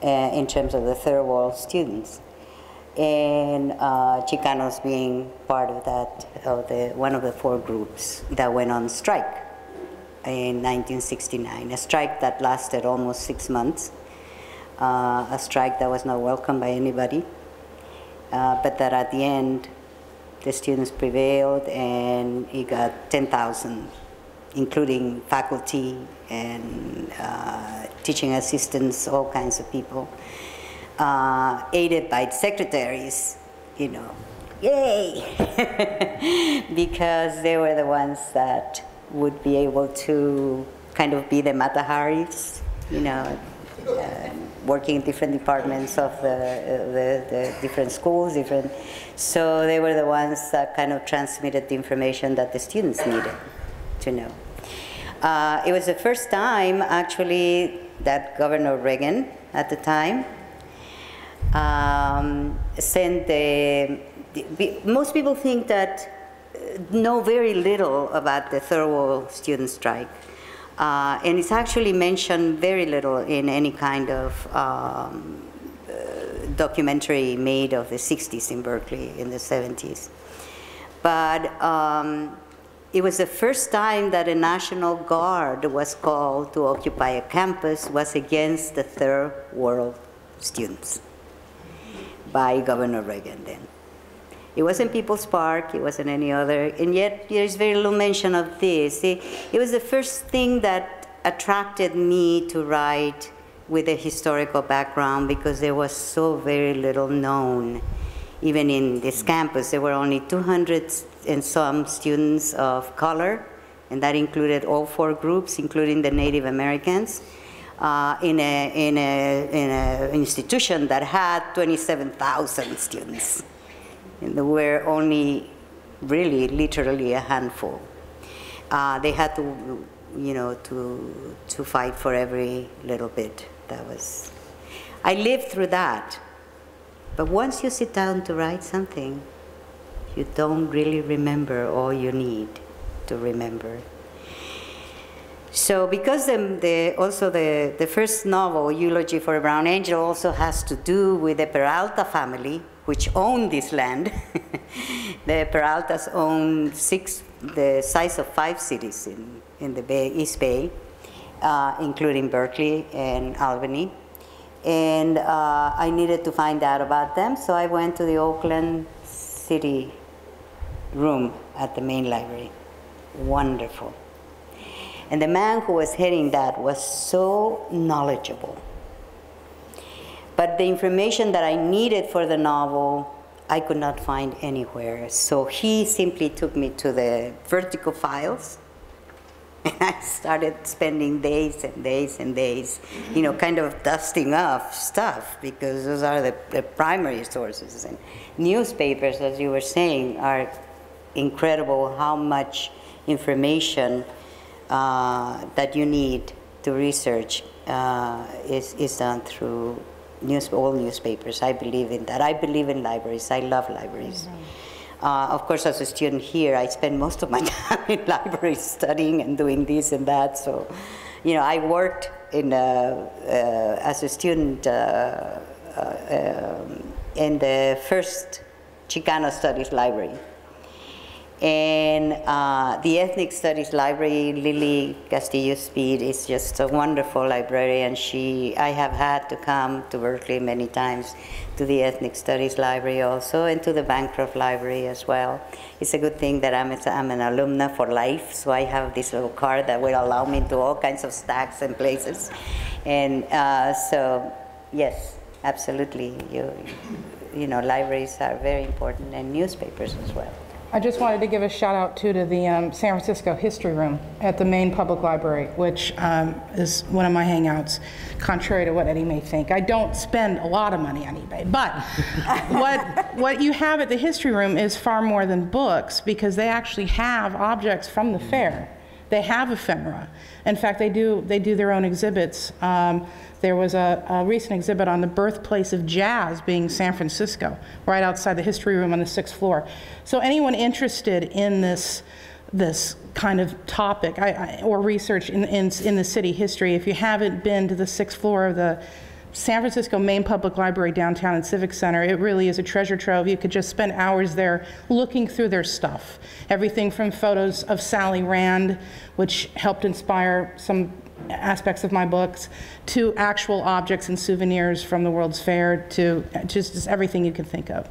in terms of the third world students. And Chicanos being part of that, one of the four groups that went on strike in 1969, a strike that lasted almost 6 months. A strike that was not welcomed by anybody, but that at the end, the students prevailed and it got 10,000, including faculty and teaching assistants, all kinds of people, aided by secretaries, you know, yay! Because they were the ones that would be able to kind of be the Mataharis, you know, working in different departments of the different schools, so they were the ones that kind of transmitted the information that the students needed to know. It was the first time, actually, that Governor Reagan, at the time, sent most people think know very little about the third world student strike. And it's actually mentioned very little in any kind of documentary made of the 60s in Berkeley, in the 70s. But it was the first time that a National Guard was called to occupy a campus, was against the third world students by Governor Reagan then. It wasn't People's Park, it wasn't any other, and yet there's very little mention of this. It was the first thing that attracted me to write with a historical background because there was so very little known. Even in this campus, there were only 200 and some students of color, and that included all 4 groups, including the Native Americans, in an institution that had 27,000 students. And there were only really, literally a handful. They had to, you know, to fight for every little bit. That was, I lived through that. But once you sit down to write something, you don't really remember all you need to remember. So because also the first novel, Eulogy for a Brown Angel, also has to do with the Peralta family, which owned this land. The Peraltas own the size of 5 cities in the East Bay, including Berkeley and Albany. And I needed to find out about them, so I went to the Oakland City room at the main library. Wonderful. And the man who was heading that was so knowledgeable. But the information that I needed for the novel, I could not find anywhere. So he simply took me to the vertical files, and I started spending days and days and days, you know, kind of dusting off stuff, because those are the primary sources. And newspapers, as you were saying, are incredible how much information that you need to research is done through all newspapers. I believe in that. I believe in libraries. I love libraries. Of course, as a student here, I spend most of my time in libraries studying and doing this and that. So, you know, I worked as a student in the first Chicano Studies Library. And the Ethnic Studies Library, Lily Castillo-Speed, is just a wonderful librarian. I have had to come to Berkeley many times to the Ethnic Studies Library also, and to the Bancroft Library as well. It's a good thing that I'm an alumna for life, so I have this little card that will allow me to all kinds of stacks and places. And so, yes, absolutely. You know, libraries are very important, and newspapers as well. I just wanted to give a shout out to the San Francisco History Room at the Main Public Library, which is one of my hangouts, contrary to what Eddie may think. I don't spend a lot of money on eBay, but what you have at the History Room is far more than books, because they actually have objects from the fair. They have ephemera. In fact, they do their own exhibits. There was a recent exhibit on the birthplace of jazz being San Francisco, right outside the History Room on the 6th floor. So anyone interested in this kind of topic or research in the city history, if you haven't been to the 6th floor of the San Francisco Main Public Library downtown and Civic Center, it really is a treasure trove. You could just spend hours there looking through their stuff. Everything from photos of Sally Rand, which helped inspire some aspects of my books, to actual objects and souvenirs from the World's Fair, to just everything you can think of.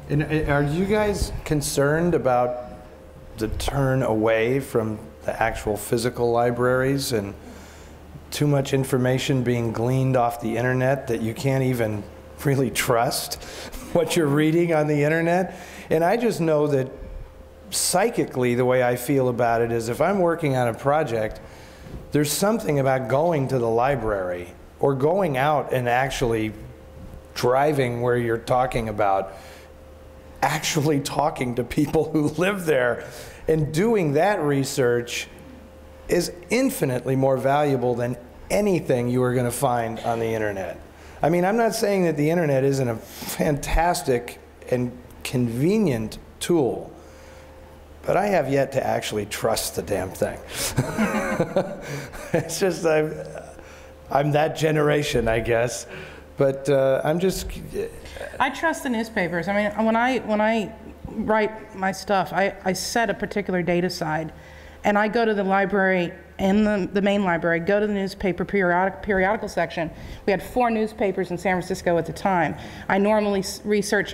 And are you guys concerned about the turn away from the actual physical libraries and too much information being gleaned off the internet that you can't even really trust what you're reading on the internet? And I just know that psychically, the way I feel about it is, if I'm working on a project, there's something about going to the library or going out and actually driving where you're talking about, actually talking to people who live there, and doing that research is infinitely more valuable than anything you are going to find on the internet. I mean, I'm not saying that the internet isn't a fantastic and convenient tool, but I have yet to actually trust the damn thing. It's just, I'm that generation, I guess. But I'm just... I trust the newspapers. I mean, when I write my stuff, I set a particular date aside, and I go to the library in the main library, go to the newspaper periodical section. We had 4 newspapers in San Francisco at the time. I normally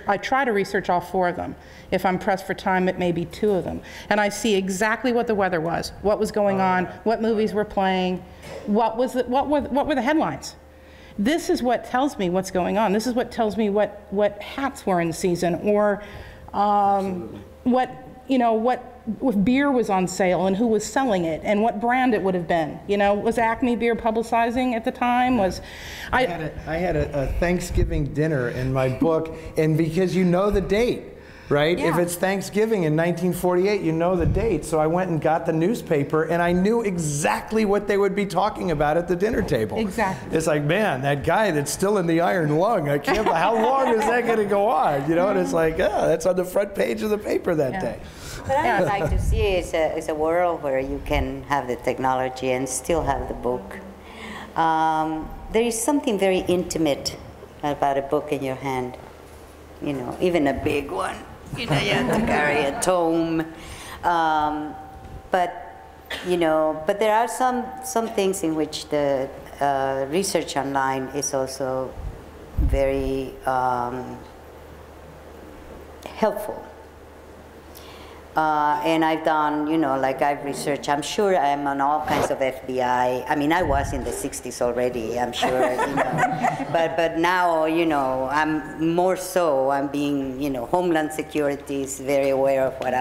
I try to research all 4 of them. If I'm pressed for time, it may be 2 of them. And I see exactly what the weather was, what was going on, what movies were playing, what were the headlines. This is what tells me what's going on. This is what tells me what hats were in season, or what beer was on sale and who was selling it and what brand it would have been. Was Acme beer publicizing at the time? I had a Thanksgiving dinner in my book, and because you know the date, right? Yeah. If it's Thanksgiving in 1948, you know the date. So I went and got the newspaper, and I knew exactly what they would be talking about at the dinner table. Exactly. It's like, man, that guy that's still in the iron lung, I can't, how long is that going to go on? And it's like, that's on the front page of the paper that day. What I would like to see is a world where you can have the technology and still have the book. There is something very intimate about a book in your hand, even a big one. You have to carry a tome. But there are some things in which the research online is also very helpful. And I've done, I've researched, I'm sure I'm on all kinds of FBI. I mean, I was in the 60s already, I'm sure, But now, I'm more so, I'm being, Homeland Security is very aware of what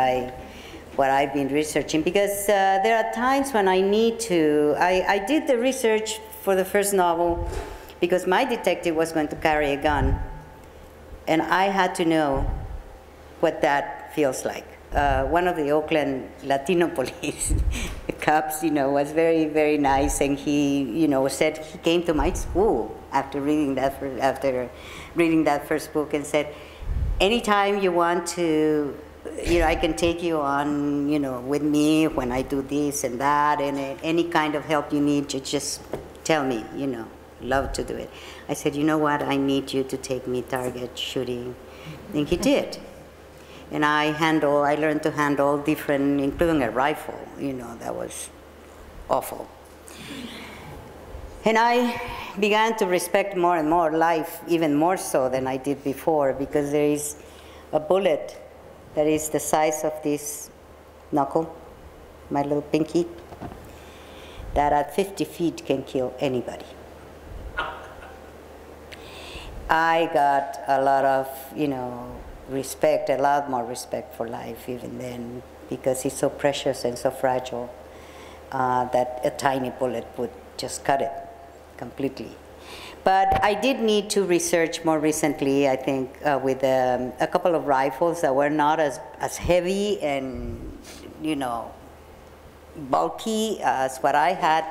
I've been researching, because there are times when I need to, I did the research for the first novel because my detective was going to carry a gun, and I had to know what that feels like. One of the Oakland Latino police cops, was very, very nice, and he, said he came to my school after reading that first book, and said, anytime you want to, I can take you on, with me when I do this and that, and any kind of help you need, you just tell me, love to do it. I said, you know what, I need you to take me target shooting. And he did. And I learned to handle different, including a rifle, that was awful. And I began to respect more and more life, even more so than I did before, because there is a bullet that is the size of this knuckle, my little pinky, that at 50 feet can kill anybody. I got a lot of, respect, a lot more respect for life even then, because it's so precious and so fragile that a tiny bullet would just cut it completely. But I did need to research more recently, I think, with a couple of rifles that were not as heavy and, bulky as what I had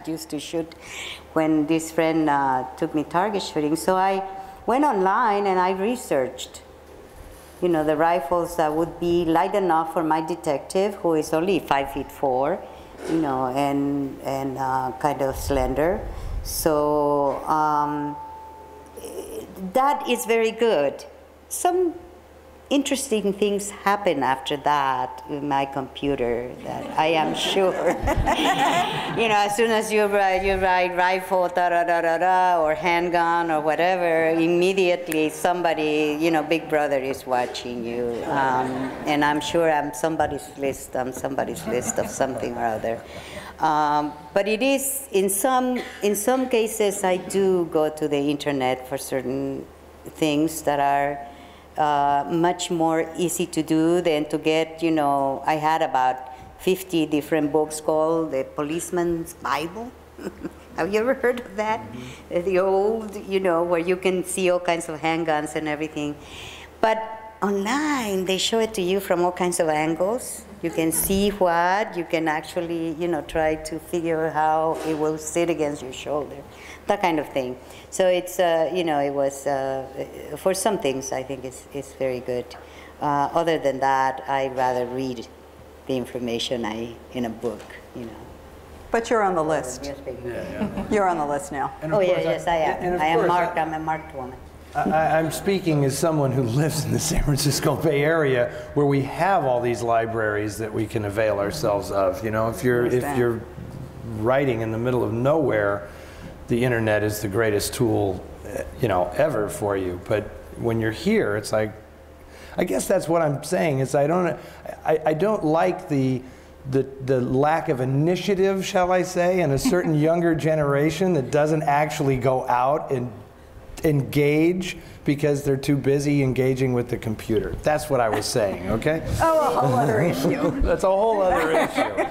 used to shoot when this friend took me target shooting. So I went online and I researched, the rifles that would be light enough for my detective, who is only 5'4", and kind of slender. So that is very good. Some interesting things happen after that with my computer that I am sure. As soon as you write rifle, da-da-da-da-da, or handgun or whatever, immediately somebody, Big Brother is watching you. And I'm sure I'm somebody's list of something or other. But it is, in some cases, I do go to the internet for certain things that are much more easy to do than to get, I had about 50 different books called The Policeman's Bible. Have you ever heard of that? Mm-hmm. The old, where you can see all kinds of handguns and everything. But online, they show it to you from all kinds of angles. You can see what, you can actually, try to figure how it will sit against your shoulder, that kind of thing. So it's, it was, for some things, I think it's very good. Other than that, I'd rather read the information in a book, But you're on the list. Yeah. You're on the list now. And oh, course, yes, I am. And I am course, marked, I'm a marked woman. I'm speaking as someone who lives in the San Francisco Bay Area, where we have all these libraries that we can avail ourselves of. You know, if you're writing in the middle of nowhere, the internet is the greatest tool, you know, ever for you. But when you're here, it's like, I guess that's what I'm saying. Is I don't like the lack of initiative, shall I say, in a certain younger generation that doesn't actually go out and engage because they're too busy engaging with the computer. That's what I was saying, okay? Oh, a whole other issue. That's a whole other issue.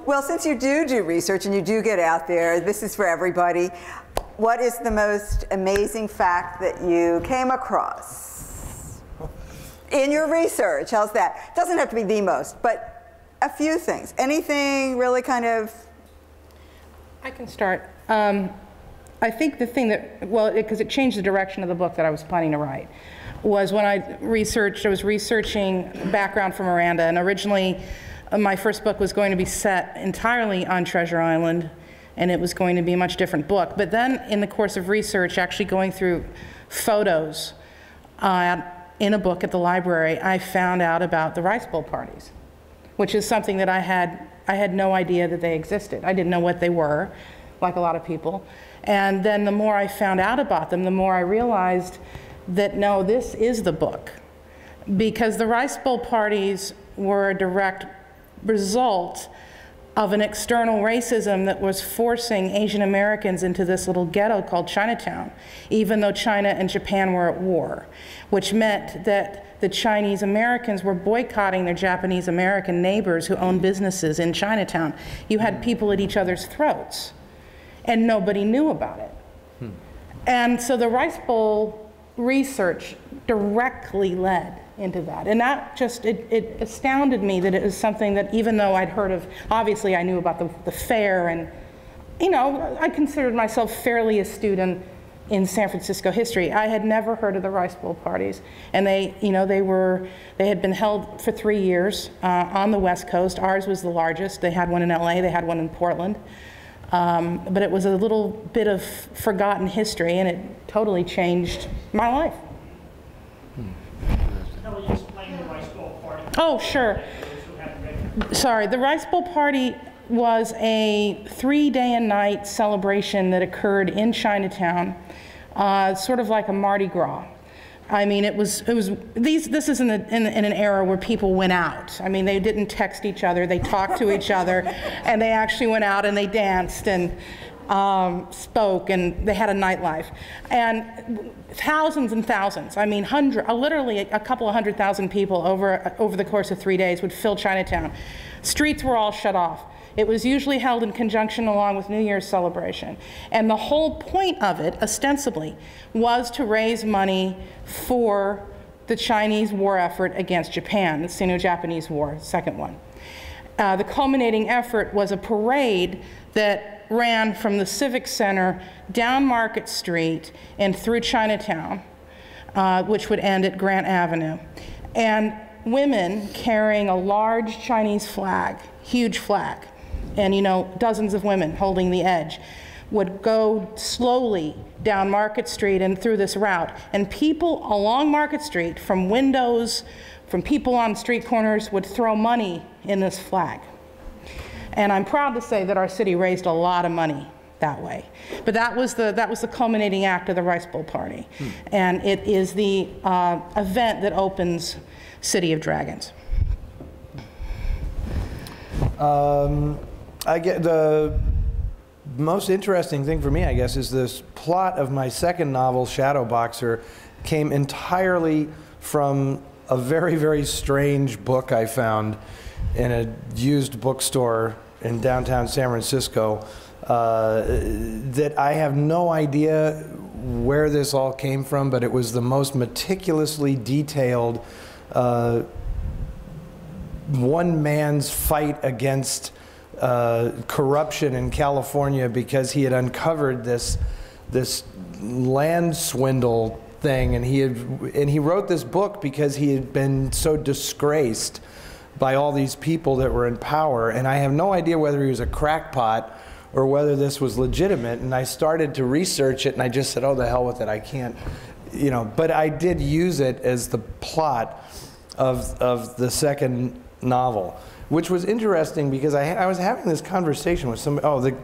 Well, since you do research and you do get out there, this is for everybody. What is the most amazing fact that you came across in your research? How's that? It doesn't have to be the most, but a few things. Anything really kind of... I can start. I think the thing that, well, because it changed the direction of the book that I was planning to write, was when I was researching background for Miranda, and originally my first book was going to be set entirely on Treasure Island, and it was going to be a much different book. But then in the course of research, actually going through photos in a book at the library, I found out about the Rice Bowl parties, which is something that I had no idea that they existed. I didn't know what they were, like a lot of people. And then the more I found out about them, the more I realized that no, this is the book. Because the Rice Bowl parties were a direct result of an external racism that was forcing Asian Americans into this little ghetto called Chinatown, even though China and Japan were at war, which meant that the Chinese Americans were boycotting their Japanese American neighbors who owned businesses in Chinatown. You had people at each other's throats, and nobody knew about it. And so the Rice Bowl research directly led into that. And that just, it astounded me that it was something that, even though I'd heard of, obviously I knew about the fair, and, you know, I considered myself fairly astute in San Francisco history. I had never heard of the Rice Bowl parties. And they, you know, they had been held for 3 years on the West Coast. Ours was the largest. They had one in LA, they had one in Portland. But it was a little bit of forgotten history, and it totally changed my life. Kelli, explain the Rice Bowl party. Oh, sure. Sorry, the Rice Bowl party was a 3-day and night celebration that occurred in Chinatown, sort of like a Mardi Gras. I mean, this is in an era where people went out. I mean, they didn't text each other, they talked to each other, and they actually went out and they danced and spoke, and they had a nightlife. And thousands and thousands, I mean, literally a couple of 100,000 people over the course of 3 days would fill Chinatown. Streets were all shut off. It was usually held in conjunction along with New Year's celebration. And the whole point of it, ostensibly, was to raise money for the Chinese war effort against Japan, the Sino-Japanese War, second one. The culminating effort was a parade that ran from the Civic Center down Market Street and through Chinatown, which would end at Grant Avenue. And women carrying a large Chinese flag, huge flag, and, you know, dozens of women holding the edge, would go slowly down Market Street and through this route. And people along Market Street, from windows, from people on street corners, would throw money in this flag. And I'm proud to say that our city raised a lot of money that way. But that was the culminating act of the Rice Bowl party. And it is the event that opens City of Dragons. I get the most interesting thing for me, I guess, is this plot of my second novel, Shadow Boxer, came entirely from a very, very strange book I found in a used bookstore in downtown San Francisco that I have no idea where this all came from, but it was the most meticulously detailed one man's fight against corruption in California, because he had uncovered this land swindle thing, and he wrote this book because he had been so disgraced by all these people that were in power. And I have no idea whether he was a crackpot or whether this was legitimate. And I started to research it, and I just said, oh, the hell with it, I can't, you know. But I did use it as the plot of the second novel, which was interesting because I was having this conversation with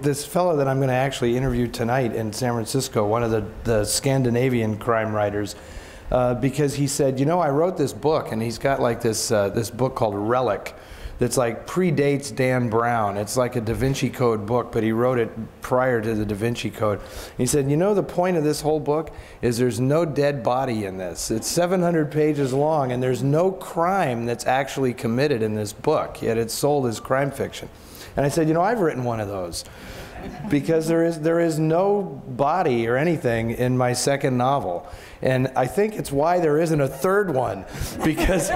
this fellow that I'm going to actually interview tonight in San Francisco, one of the Scandinavian crime writers, because he said, you know, I wrote this book, and he's got like this book called Relic that's like predates Dan Brown. It's like a Da Vinci Code book, but he wrote it prior to the Da Vinci Code. He said, you know, the point of this whole book is there's no dead body in this. It's 700 pages long, and there's no crime that's actually committed in this book, yet it's sold as crime fiction. And I said, you know, I've written one of those, because there is no body or anything in my second novel. And I think it's why there isn't a third one, because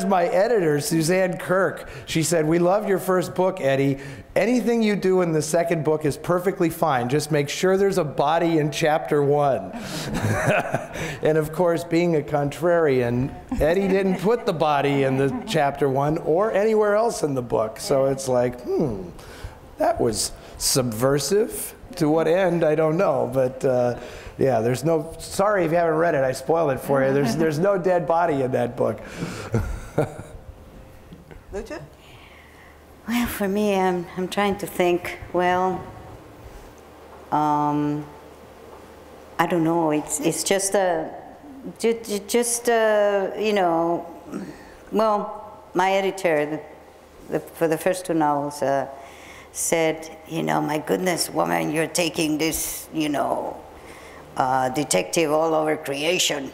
my editor, Suzanne Kirk, she said, we love your first book, Eddie. Anything you do in the second book is perfectly fine. Just make sure there's a body in chapter 1. And of course, being a contrarian, Eddie didn't put the body in the chapter 1 or anywhere else in the book. So it's like, that was subversive. To what end, I don't know, but yeah, there's no, sorry if you haven't read it, I spoiled it for you. There's no dead body in that book. Lucha? Well, for me, I'm trying to think, well, I don't know, it's just you know, well, my editor, for the first 2 novels, said, you know, my goodness, woman, you're taking this, you know, detective all over creation.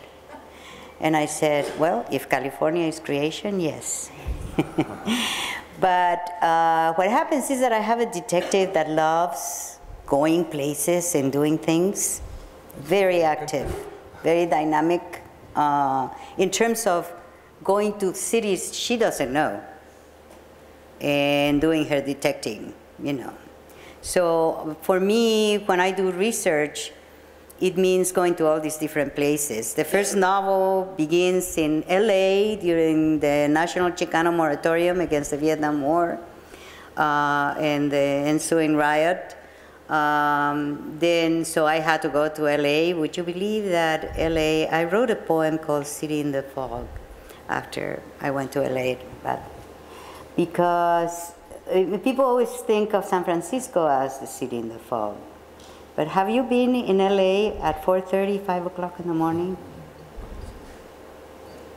And I said, well, if California is creation, yes. But what happens is that I have a detective that loves going places and doing things, very active, very dynamic, in terms of going to cities she doesn't know and doing her detecting. You know, so for me, when I do research, it means going to all these different places. The first novel begins in LA during the National Chicano Moratorium against the Vietnam War and the ensuing riot. Then, so I had to go to LA. Would you believe that LA, I wrote a poem called City in the Fog after I went to LA, but because people always think of San Francisco as the city in the fog. But have you been in LA at 4:30, 5 o'clock in the morning?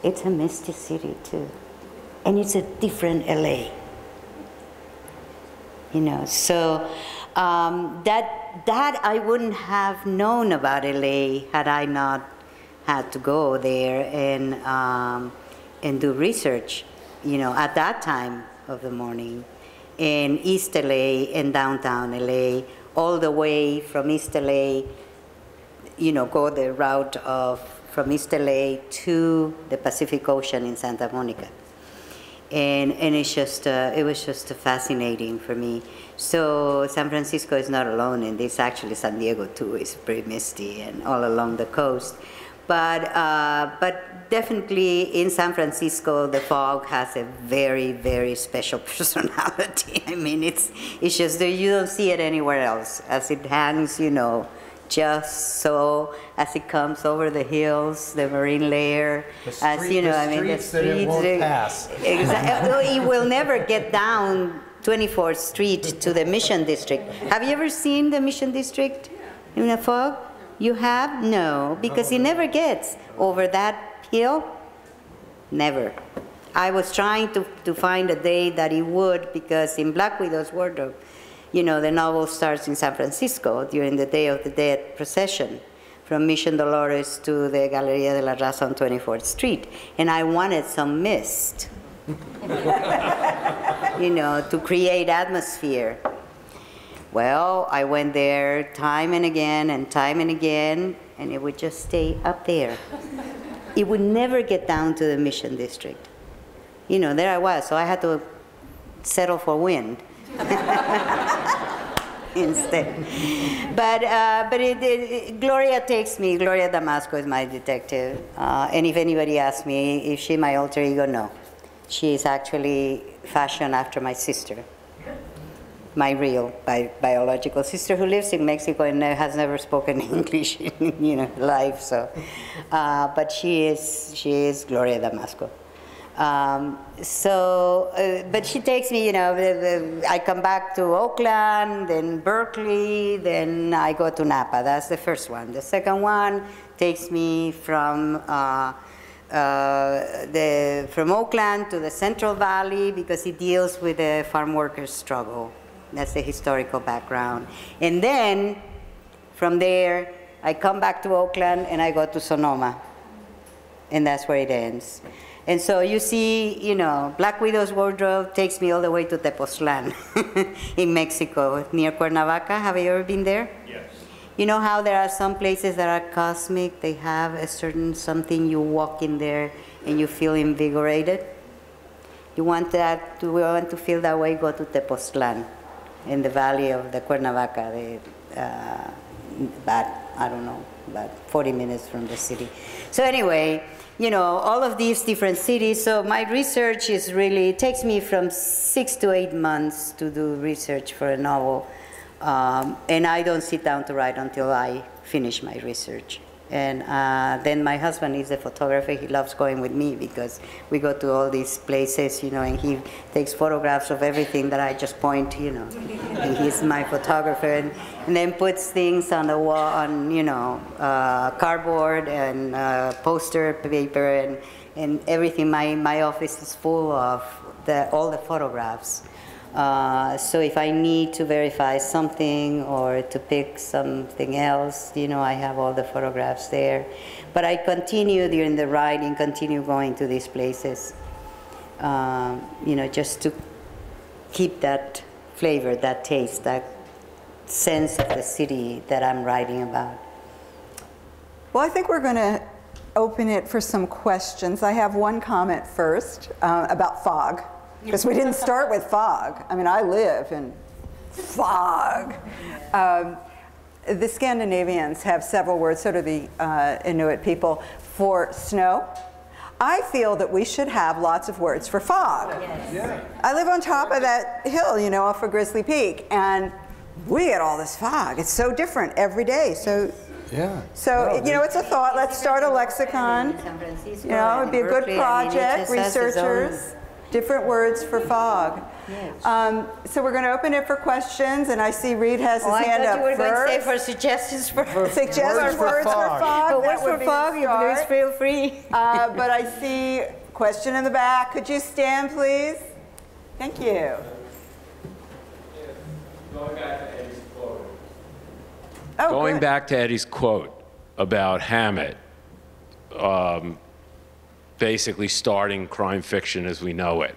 It's a misty city too. And it's a different LA. You know, so that I wouldn't have known about LA had I not had to go there and do research, you know, at that time of the morning. In East LA and downtown LA, all the way from East LA, you know, go the route of from East LA to the Pacific Ocean in Santa Monica. And it's just, it was just fascinating for me. So San Francisco is not alone in this. Actually, San Diego too is pretty misty and all along the coast. But definitely in San Francisco, the fog has a very, very special personality. I mean, it's just that you don't see it anywhere else, as it hangs, you know, just so as it comes over the hills, the marine layer, as you know, I mean, the streets that it won't pass. Exactly, it will never get down 24th Street to the Mission District. Have you ever seen the Mission District in the fog? You have? No, because it never gets over that hill. Never. I was trying to find a day that it would, because in Black Widow's Wardrobe, you know, the novel starts in San Francisco during the Day of the Dead procession from Mission Dolores to the Galeria de la Raza on 24th Street. And I wanted some mist, you know, to create atmosphere. Well, I went there time and again, and it would just stay up there. It would never get down to the Mission District. You know, there I was, so I had to settle for wind instead. But Gloria takes me, Gloria Damasco is my detective. And if anybody asks me, is she my alter ego? No. She is actually fashioned after my sister. my real biological sister who lives in Mexico and has never spoken English in life. So, but she is Gloria Damasco. But she takes me, I come back to Oakland, then Berkeley, then I go to Napa. That's the first one. The second one takes me from Oakland to the Central Valley because it deals with the farm workers' struggle. That's the historical background. And then from there, I come back to Oakland and I go to Sonoma. And that's where it ends. And so you see, Black Widow's Wardrobe takes me all the way to Tepoztlan in Mexico, near Cuernavaca. Have you ever been there? Yes. You know how there are some places that are cosmic? They have a certain something, you walk in there and you feel invigorated. You want to feel that way, go to Tepoztlan in the valley of the Cuernavaca, about 40 minutes from the city. So anyway, all of these different cities. So my research is really, it takes me from 6 to 8 months to do research for a novel. And I don't sit down to write until I finish my research. And then my husband is a photographer. He loves going with me because we go to all these places, and he takes photographs of everything that I just point, and he's my photographer, and then puts things on the wall, on, cardboard and poster paper and everything. My office is full of all the photographs. So if I need to verify something or to pick something else, I have all the photographs there. But I continue during the writing, continue going to these places, just to keep that flavor, that taste, that sense of the city that I'm writing about. Well, I think we're going to open it for some questions. I have one comment first about fog. Because we didn't start with fog. I mean, I live in fog. The Scandinavians have several words, so do the Inuit people, for snow. I feel that we should have lots of words for fog. Yes. Yeah. I live on top of that hill, off of Grizzly Peak, and we get all this fog. It's so different every day. So, yeah. So it's a thought. Let's start a lexicon. It'd be a good project, researchers. Different words for fog. Yes. So we're going to open it for questions, and I see Reed has his hand up first. I thought you were going to say for suggestions for words for fog. But words for fog, you please feel free. But I see question in the back. Could you stand, please? Thank you. Going back to Eddie's quote. Oh, Going good. back to Eddie's quote about Hammett. Basically starting crime fiction as we know it.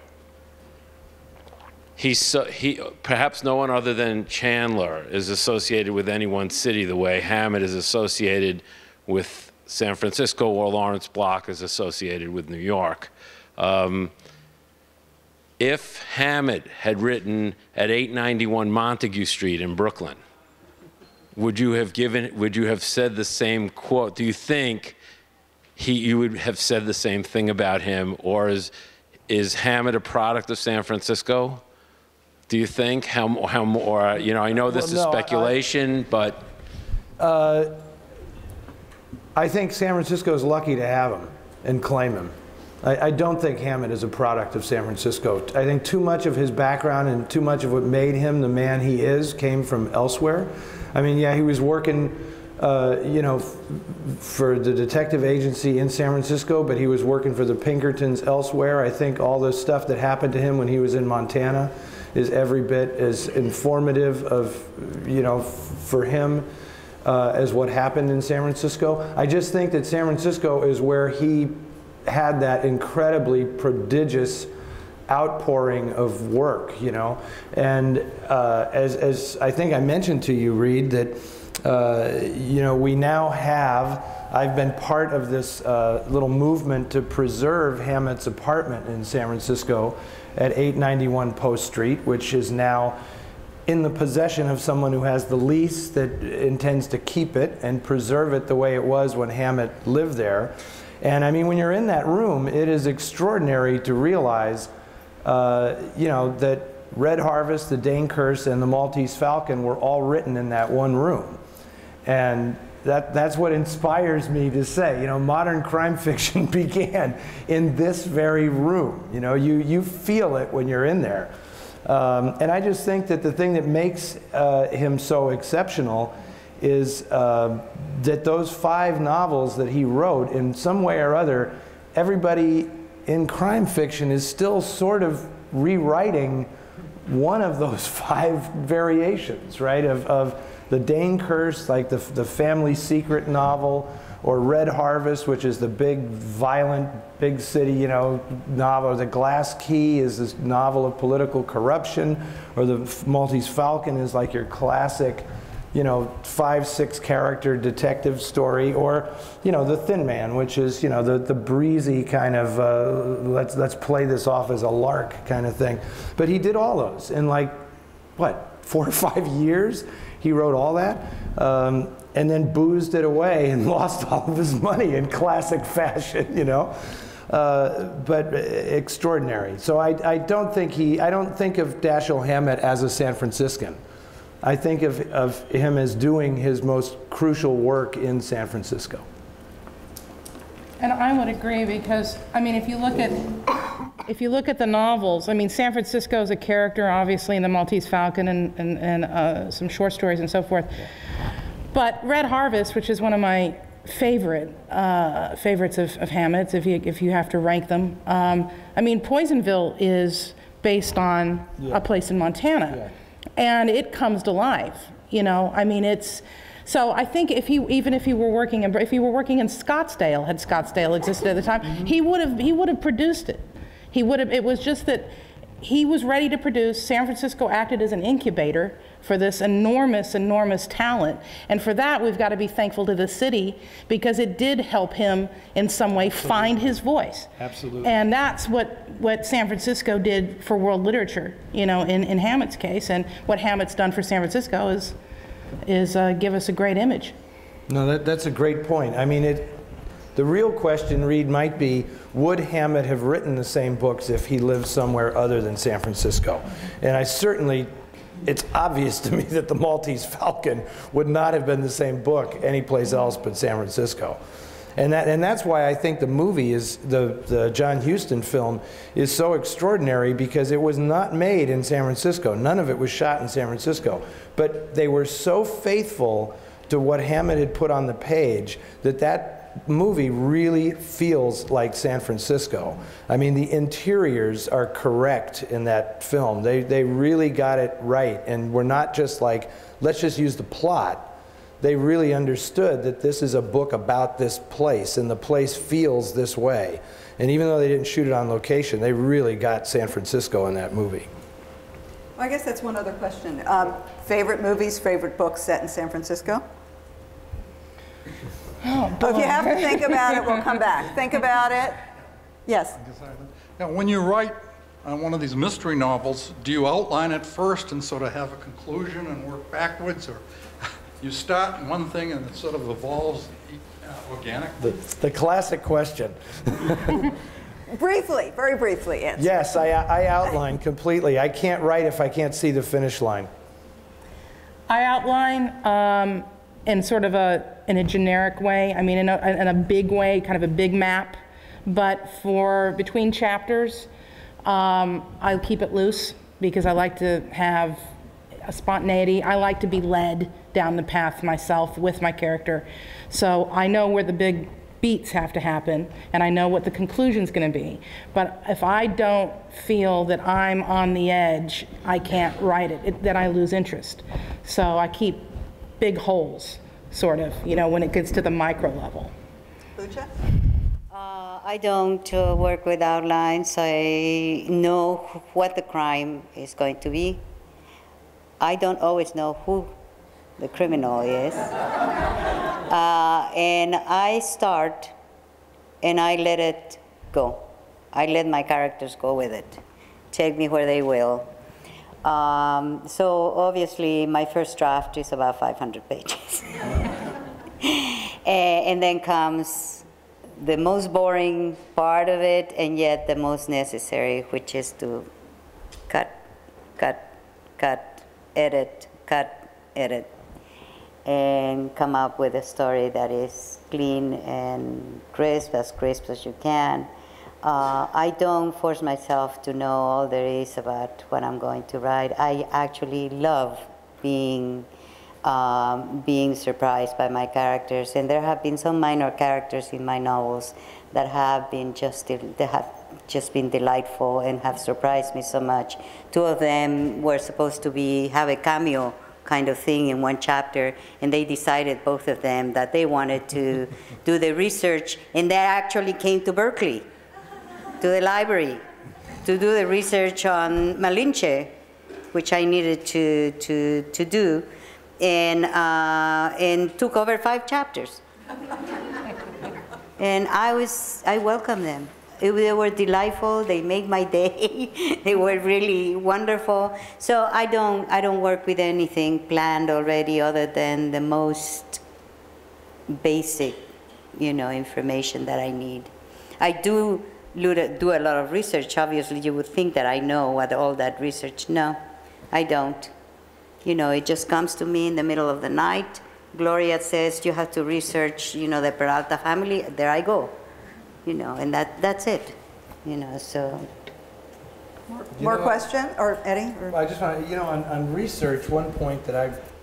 Perhaps no one other than Chandler is associated with any one city the way Hammett is associated with San Francisco or Lawrence Block is associated with New York. If Hammett had written at 891 Montague Street in Brooklyn, would you have said the same quote? Do you think you would have said the same thing about him, or is Hammett a product of San Francisco? Do you think how more? I know this is speculation, but I think San Francisco is lucky to have him and claim him. I don't think Hammett is a product of San Francisco. I think too much of his background and too much of what made him the man he is came from elsewhere. I mean, yeah, he was working. For the detective agency in San Francisco, but he was working for the Pinkertons elsewhere. I think all the stuff that happened to him when he was in Montana is every bit as informative of, for him as what happened in San Francisco. I just think that San Francisco is where he had that incredibly prodigious outpouring of work, and as I think I mentioned to you, Reed, that we now have, I've been part of this little movement to preserve Hammett's apartment in San Francisco at 891 Post Street, which is now in the possession of someone who has the lease that intends to keep it and preserve it the way it was when Hammett lived there. And I mean, when you're in that room, it is extraordinary to realize, that Red Harvest, The Dane Curse, and The Maltese Falcon were all written in that one room. And that's what inspires me to say, you know, modern crime fiction began in this very room. You know, you feel it when you're in there. And I just think that the thing that makes him so exceptional is that those 5 novels that he wrote, in some way or other, everybody in crime fiction is still sort of rewriting one of those 5 variations, right, of the Dane Curse, like the family secret novel, or Red Harvest, which is the big, violent, big city, you know, novel. The Glass Key is this novel of political corruption, or the Maltese Falcon is like your classic, you know, 5-6 character detective story, or, you know, The Thin Man, which is, you know, the breezy kind of let's play this off as a lark kind of thing. But he did all those in like, what, 4 or 5 years? He wrote all that, and then boozed it away and lost all of his money in classic fashion, you know. But extraordinary. So I don't think of Dashiell Hammett as a San Franciscan. I think of him as doing his most crucial work in San Francisco. And I would agree, because I mean, if you look at the novels, I mean, San Francisco is a character, obviously, in the Maltese Falcon and some short stories and so forth. But Red Harvest, which is one of my favorites of Hammett's, if you have to rank them. I mean, Poisonville is based on a place in Montana, and it comes to life. You know, I mean, it's. So I think if he were working in Scottsdale, had Scottsdale existed at the time, he would have produced it. It was just that he was ready to produce. San Francisco acted as an incubator for this enormous, enormous talent. And for that, we've got to be thankful to the city, because it did help him in some way find his voice. Absolutely. And that's what San Francisco did for world literature, you know, in Hammett's case. And what Hammett's done for San Francisco is give us a great image. No, that's a great point. I mean, the real question, Reed, might be, would Hammett have written the same books if he lived somewhere other than San Francisco? And it's obvious to me that the Maltese Falcon would not have been the same book anyplace else but San Francisco. And that's why I think the movie is, the John Huston film is so extraordinary, because it was not made in San Francisco. None of it was shot in San Francisco. But they were so faithful to what Hammett had put on the page that movie really feels like San Francisco. I mean, the interiors are correct in that film. They really got it right, and we're not just like, let's just use the plot. They really understood that this is a book about this place, and the place feels this way. And even though they didn't shoot it on location, they really got San Francisco in that movie. Well, I guess that's one other question. Favorite movies, favorite books set in San Francisco? Oh, well, if you have to think about it, we'll come back. Think about it. Yes? Now, when you write one of these mystery novels, do you outline it first and sort of have a conclusion and work backwards, or you start in one thing and it sort of evolves organically? The classic question. Briefly, very briefly answer. Yes, I outline completely. I can't write if I can't see the finish line. I outline in sort of in a generic way. I mean, in a big way, kind of a big map. But for between chapters, I keep it loose, because I like to have a spontaneity. I like to be led down the path myself with my character. So I know where the big beats have to happen, and I know what the conclusion's going to be. But if I don't feel that I'm on the edge, I can't write it. Then I lose interest. So I keep big holes, sort of, you know, when it gets to the micro level. Lucha? I don't work with outlines. I know what the crime is going to be. I don't always know who the criminal is. And I start and I let it go. I let my characters go with it. Take me where they will. So obviously my first draft is about 500 pages. And then comes the most boring part of it, and yet the most necessary, which is to cut cut, edit, and come up with a story that is clean and crisp as you can. I don't force myself to know all there is about what I'm going to write. I actually love being surprised by my characters, and there have been some minor characters in my novels that have been just been delightful and have surprised me so much. Two of them were supposed to have a cameo kind of thing in one chapter, and they decided, both of them, that they wanted to do the research, and they actually came to Berkeley, to the library, to do the research on Malinche, which I needed to do, and took over 5 chapters. And I welcomed them. They were delightful. They made my day. They were really wonderful. So I don't work with anything planned already other than the most basic, information that I need. I do a lot of research. Obviously, you would think that I know what all that research. No, I don't. It just comes to me in the middle of the night. Gloria says you have to research, the Peralta family. There I go. And that's it, so. More question, or Eddie? Or? I just want to, on research, one point that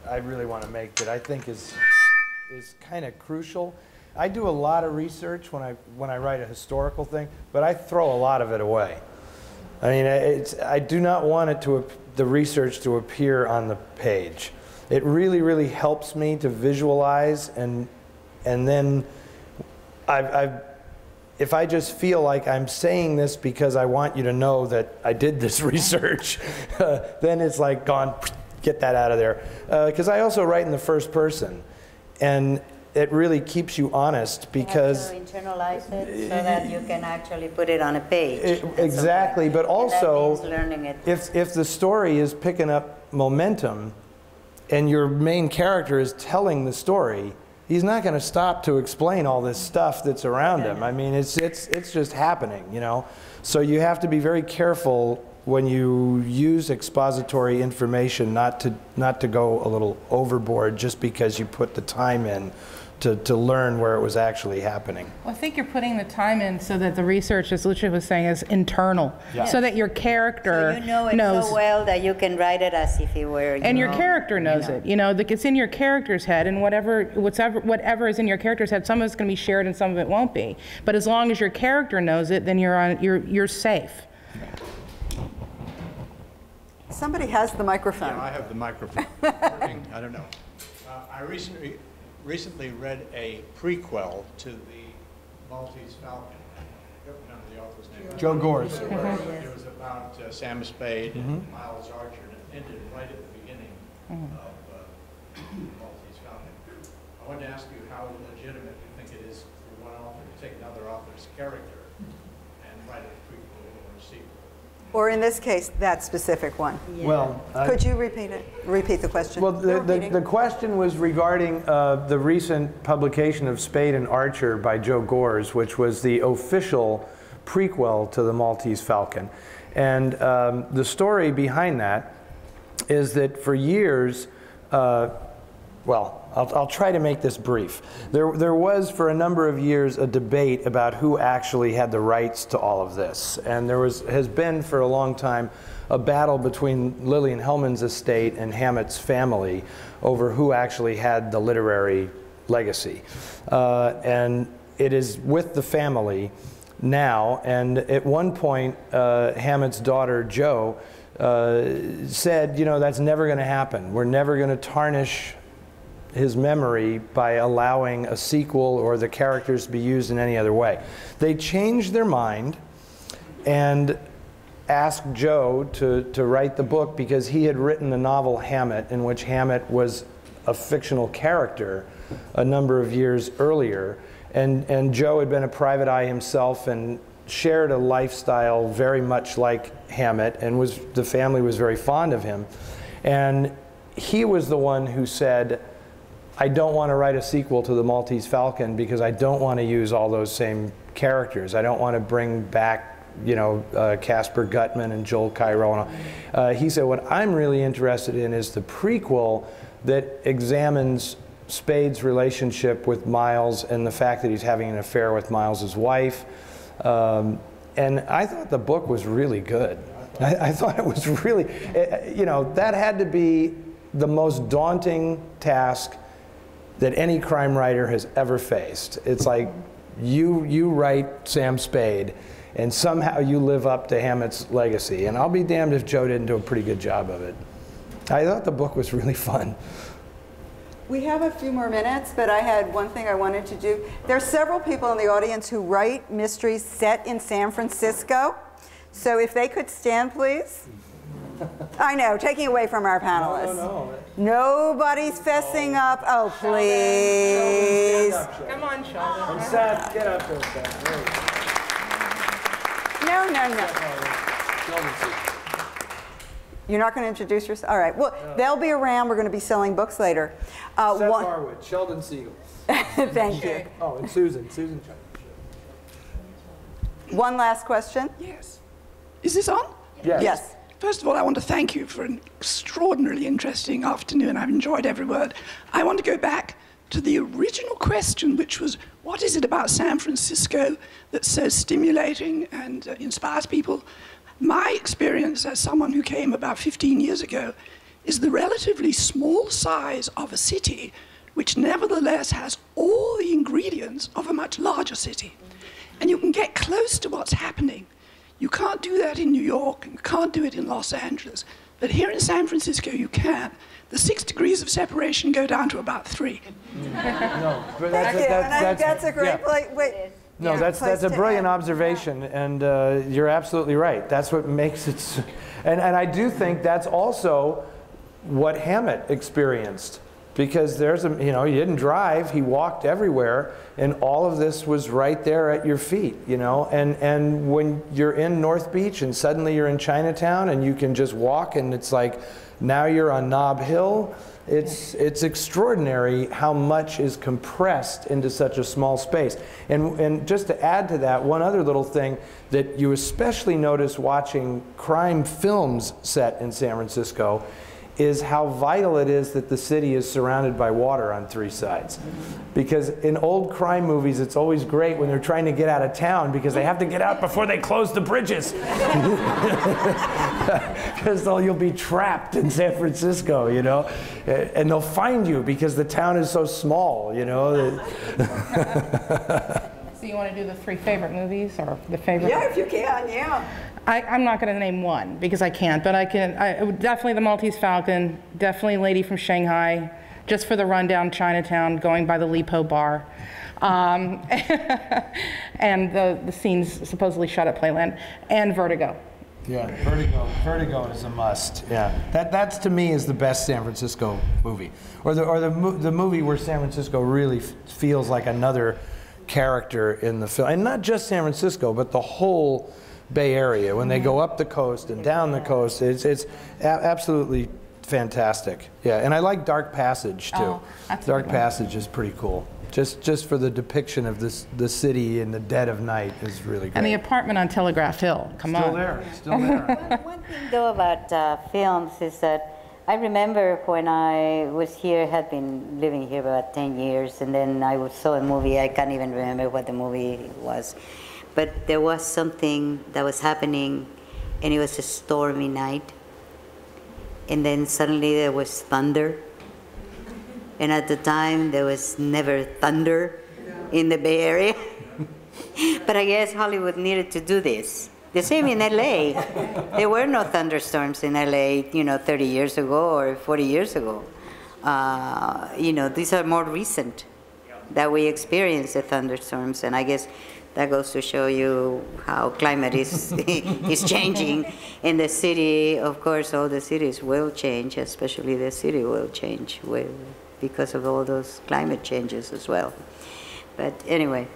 I really want to make that I think is kind of crucial. I do a lot of research when I write a historical thing, but I throw a lot of it away. I mean, I do not want the research to appear on the page. It really, really helps me to visualize, and then if I just feel like I'm saying this because I want you to know that I did this research, then it's like, gone, get that out of there. Because I also write in the first person, and it really keeps you honest because... You have to internalize it so that you can actually put it on a page. Exactly, but also, that means learning it. if the story is picking up momentum, and your main character is telling the story, he's not going to stop to explain all this stuff that's around him. I mean, it's just happening, So you have to be very careful when you use expository information not to go a little overboard just because you put the time in to learn where it was actually happening. Well, I think you're putting the time in so that the research, as Lucha was saying, is internal, so that your character knows so well that you can write it as if it were. Your character knows it. That it's in your character's head, and whatever is in your character's head, some of it's going to be shared and some of it won't be. But as long as your character knows it, then you're safe. Somebody has the microphone. Yeah, I have the microphone. Working? I don't know. I recently read a prequel to the Maltese Falcon. I don't remember the author's name. Joe Gores. It was about Sam Spade and Miles Archer, and it ended right at the beginning of Maltese Falcon. I wanted to ask you how legitimate you think it is for one author to take another author's character and write a prequel or a sequel. Or in this case, that specific one. Yeah. Well, could you repeat the question? Well, the question was regarding the recent publication of Spade and Archer by Joe Gores, which was the official prequel to the Maltese Falcon. And the story behind that is that for years, I'll try to make this brief. There was, for a number of years, a debate about who actually had the rights to all of this. And there has been, for a long time, a battle between Lillian Hellman's estate and Hammett's family over who actually had the literary legacy. And it is with the family now. And at one point, Hammett's daughter, Jo, said, that's never going to happen. We're never going to tarnish his memory by allowing a sequel or the characters to be used in any other way. They changed their mind and asked Joe to write the book because he had written the novel Hammett, in which Hammett was a fictional character a number of years earlier. And Joe had been a private eye himself and shared a lifestyle very much like Hammett, and the family was very fond of him. And he was the one who said, I don't want to write a sequel to the Maltese Falcon because I don't want to use all those same characters. I don't want to bring back you know, Casper Gutman and Joel Cairo. And all. He said, what I'm really interested in is the prequel that examines Spade's relationship with Miles and the fact that he's having an affair with Miles's wife. And I thought the book was really good. I thought it was really, you know, that had to be the most daunting task that any crime writer has ever faced. It's like you write Sam Spade and somehow you live up to Hammett's legacy. And I'll be damned if Joe didn't do a pretty good job of it. I thought the book was really fun. We have a few more minutes, but I had one thing I wanted to do. There are several people in the audience who write mysteries set in San Francisco. So if they could stand, please. I know, taking away from our panelists. No. Nobody's fessing up. Oh, please. Come on, Sheldon. And Seth, get up there, Seth. No. You're not going to introduce yourself? All right. Well, they'll be around. We're going to be selling books later. Seth Harwood, Sheldon Siegel. Thank you. Oh, and Susan. Susan. One last question. Yes. Is this on? Yes. Yes. First of all, I want to thank you for an extraordinarily interesting afternoon. I've enjoyed every word. I want to go back to the original question, which was, what is it about San Francisco that's so stimulating and inspires people? My experience as someone who came about 15 years ago is the relatively small size of a city, which nevertheless has all the ingredients of a much larger city. And you can get close to what's happening. You can't do that in New York, and you can't do it in Los Angeles. But here in San Francisco, you can. The 6 degrees of separation go down to about 3. No, but that's a great place. Wait. No, that's a brilliant observation, and you're absolutely right. That's what makes it, and I do think that's also what Hammett experienced, because there's a, you know, he didn't drive, he walked everywhere, and all of this was right there at your feet, you know, and when you're in North Beach and suddenly you're in Chinatown and you can just walk and it's like, now you're on Nob Hill. It's extraordinary how much is compressed into such a small space. And just to add to that, one other little thing that you especially notice watching crime films set in San Francisco is how vital it is that the city is surrounded by water on 3 sides. Because in old crime movies, it's always great when they're trying to get out of town because they have to get out before they close the bridges. Because you'll be trapped in San Francisco, you know, and they'll find you because the town is so small, you know. So you want to do the 3 favorite movies, or the favorite? Yeah, if you can, yeah. I'm not going to name one because I can't, but I can. Definitely the Maltese Falcon, definitely Lady from Shanghai, just for the rundown Chinatown, going by the Lipo bar, and the scenes supposedly shot at Playland, and Vertigo. Yeah, Vertigo is a must. Yeah, that's to me is the best San Francisco movie, or the movie where San Francisco really feels like another character in the film, and not just San Francisco, but the whole Bay Area. When they go up the coast and down the coast, it's absolutely fantastic. Yeah, and I like Dark Passage too. Dark Passage is pretty cool. Just for the depiction of the city in the dead of night is really great. And the apartment on Telegraph Hill. Come on. Still there. One thing though about films is that I remember when I was here, had been living here about 10 years, and then I saw a movie. I can't even remember what the movie was. But there was something that was happening, and it was a stormy night. And then suddenly there was thunder. And at the time, there was never thunder in the Bay Area. But I guess Hollywood needed to do this. The same in LA. There were no thunderstorms in LA, 30 years ago or 40 years ago. These are more recent that we experience the thunderstorms. And I guess that goes to show you how climate is is changing in the city. Of course, all the cities will change, especially the city will change because of all those climate changes as well. But anyway.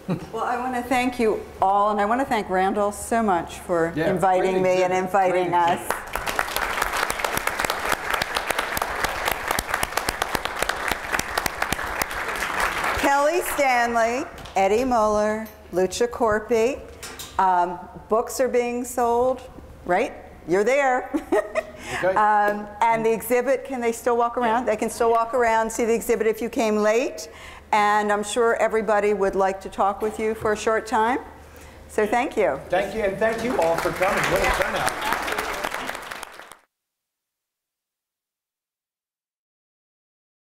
Well, I want to thank you all, and I want to thank Randall so much for inviting me and inviting us. Kelli Stanley, Eddie Muller, Lucha Corpi, Books are being sold, right? You're there. Okay. And the exhibit, can they still walk around? They can still walk around, see the exhibit if you came late. And I'm sure everybody would like to talk with you for a short time. So thank you. Thank you, and thank you all for coming. What a turnout.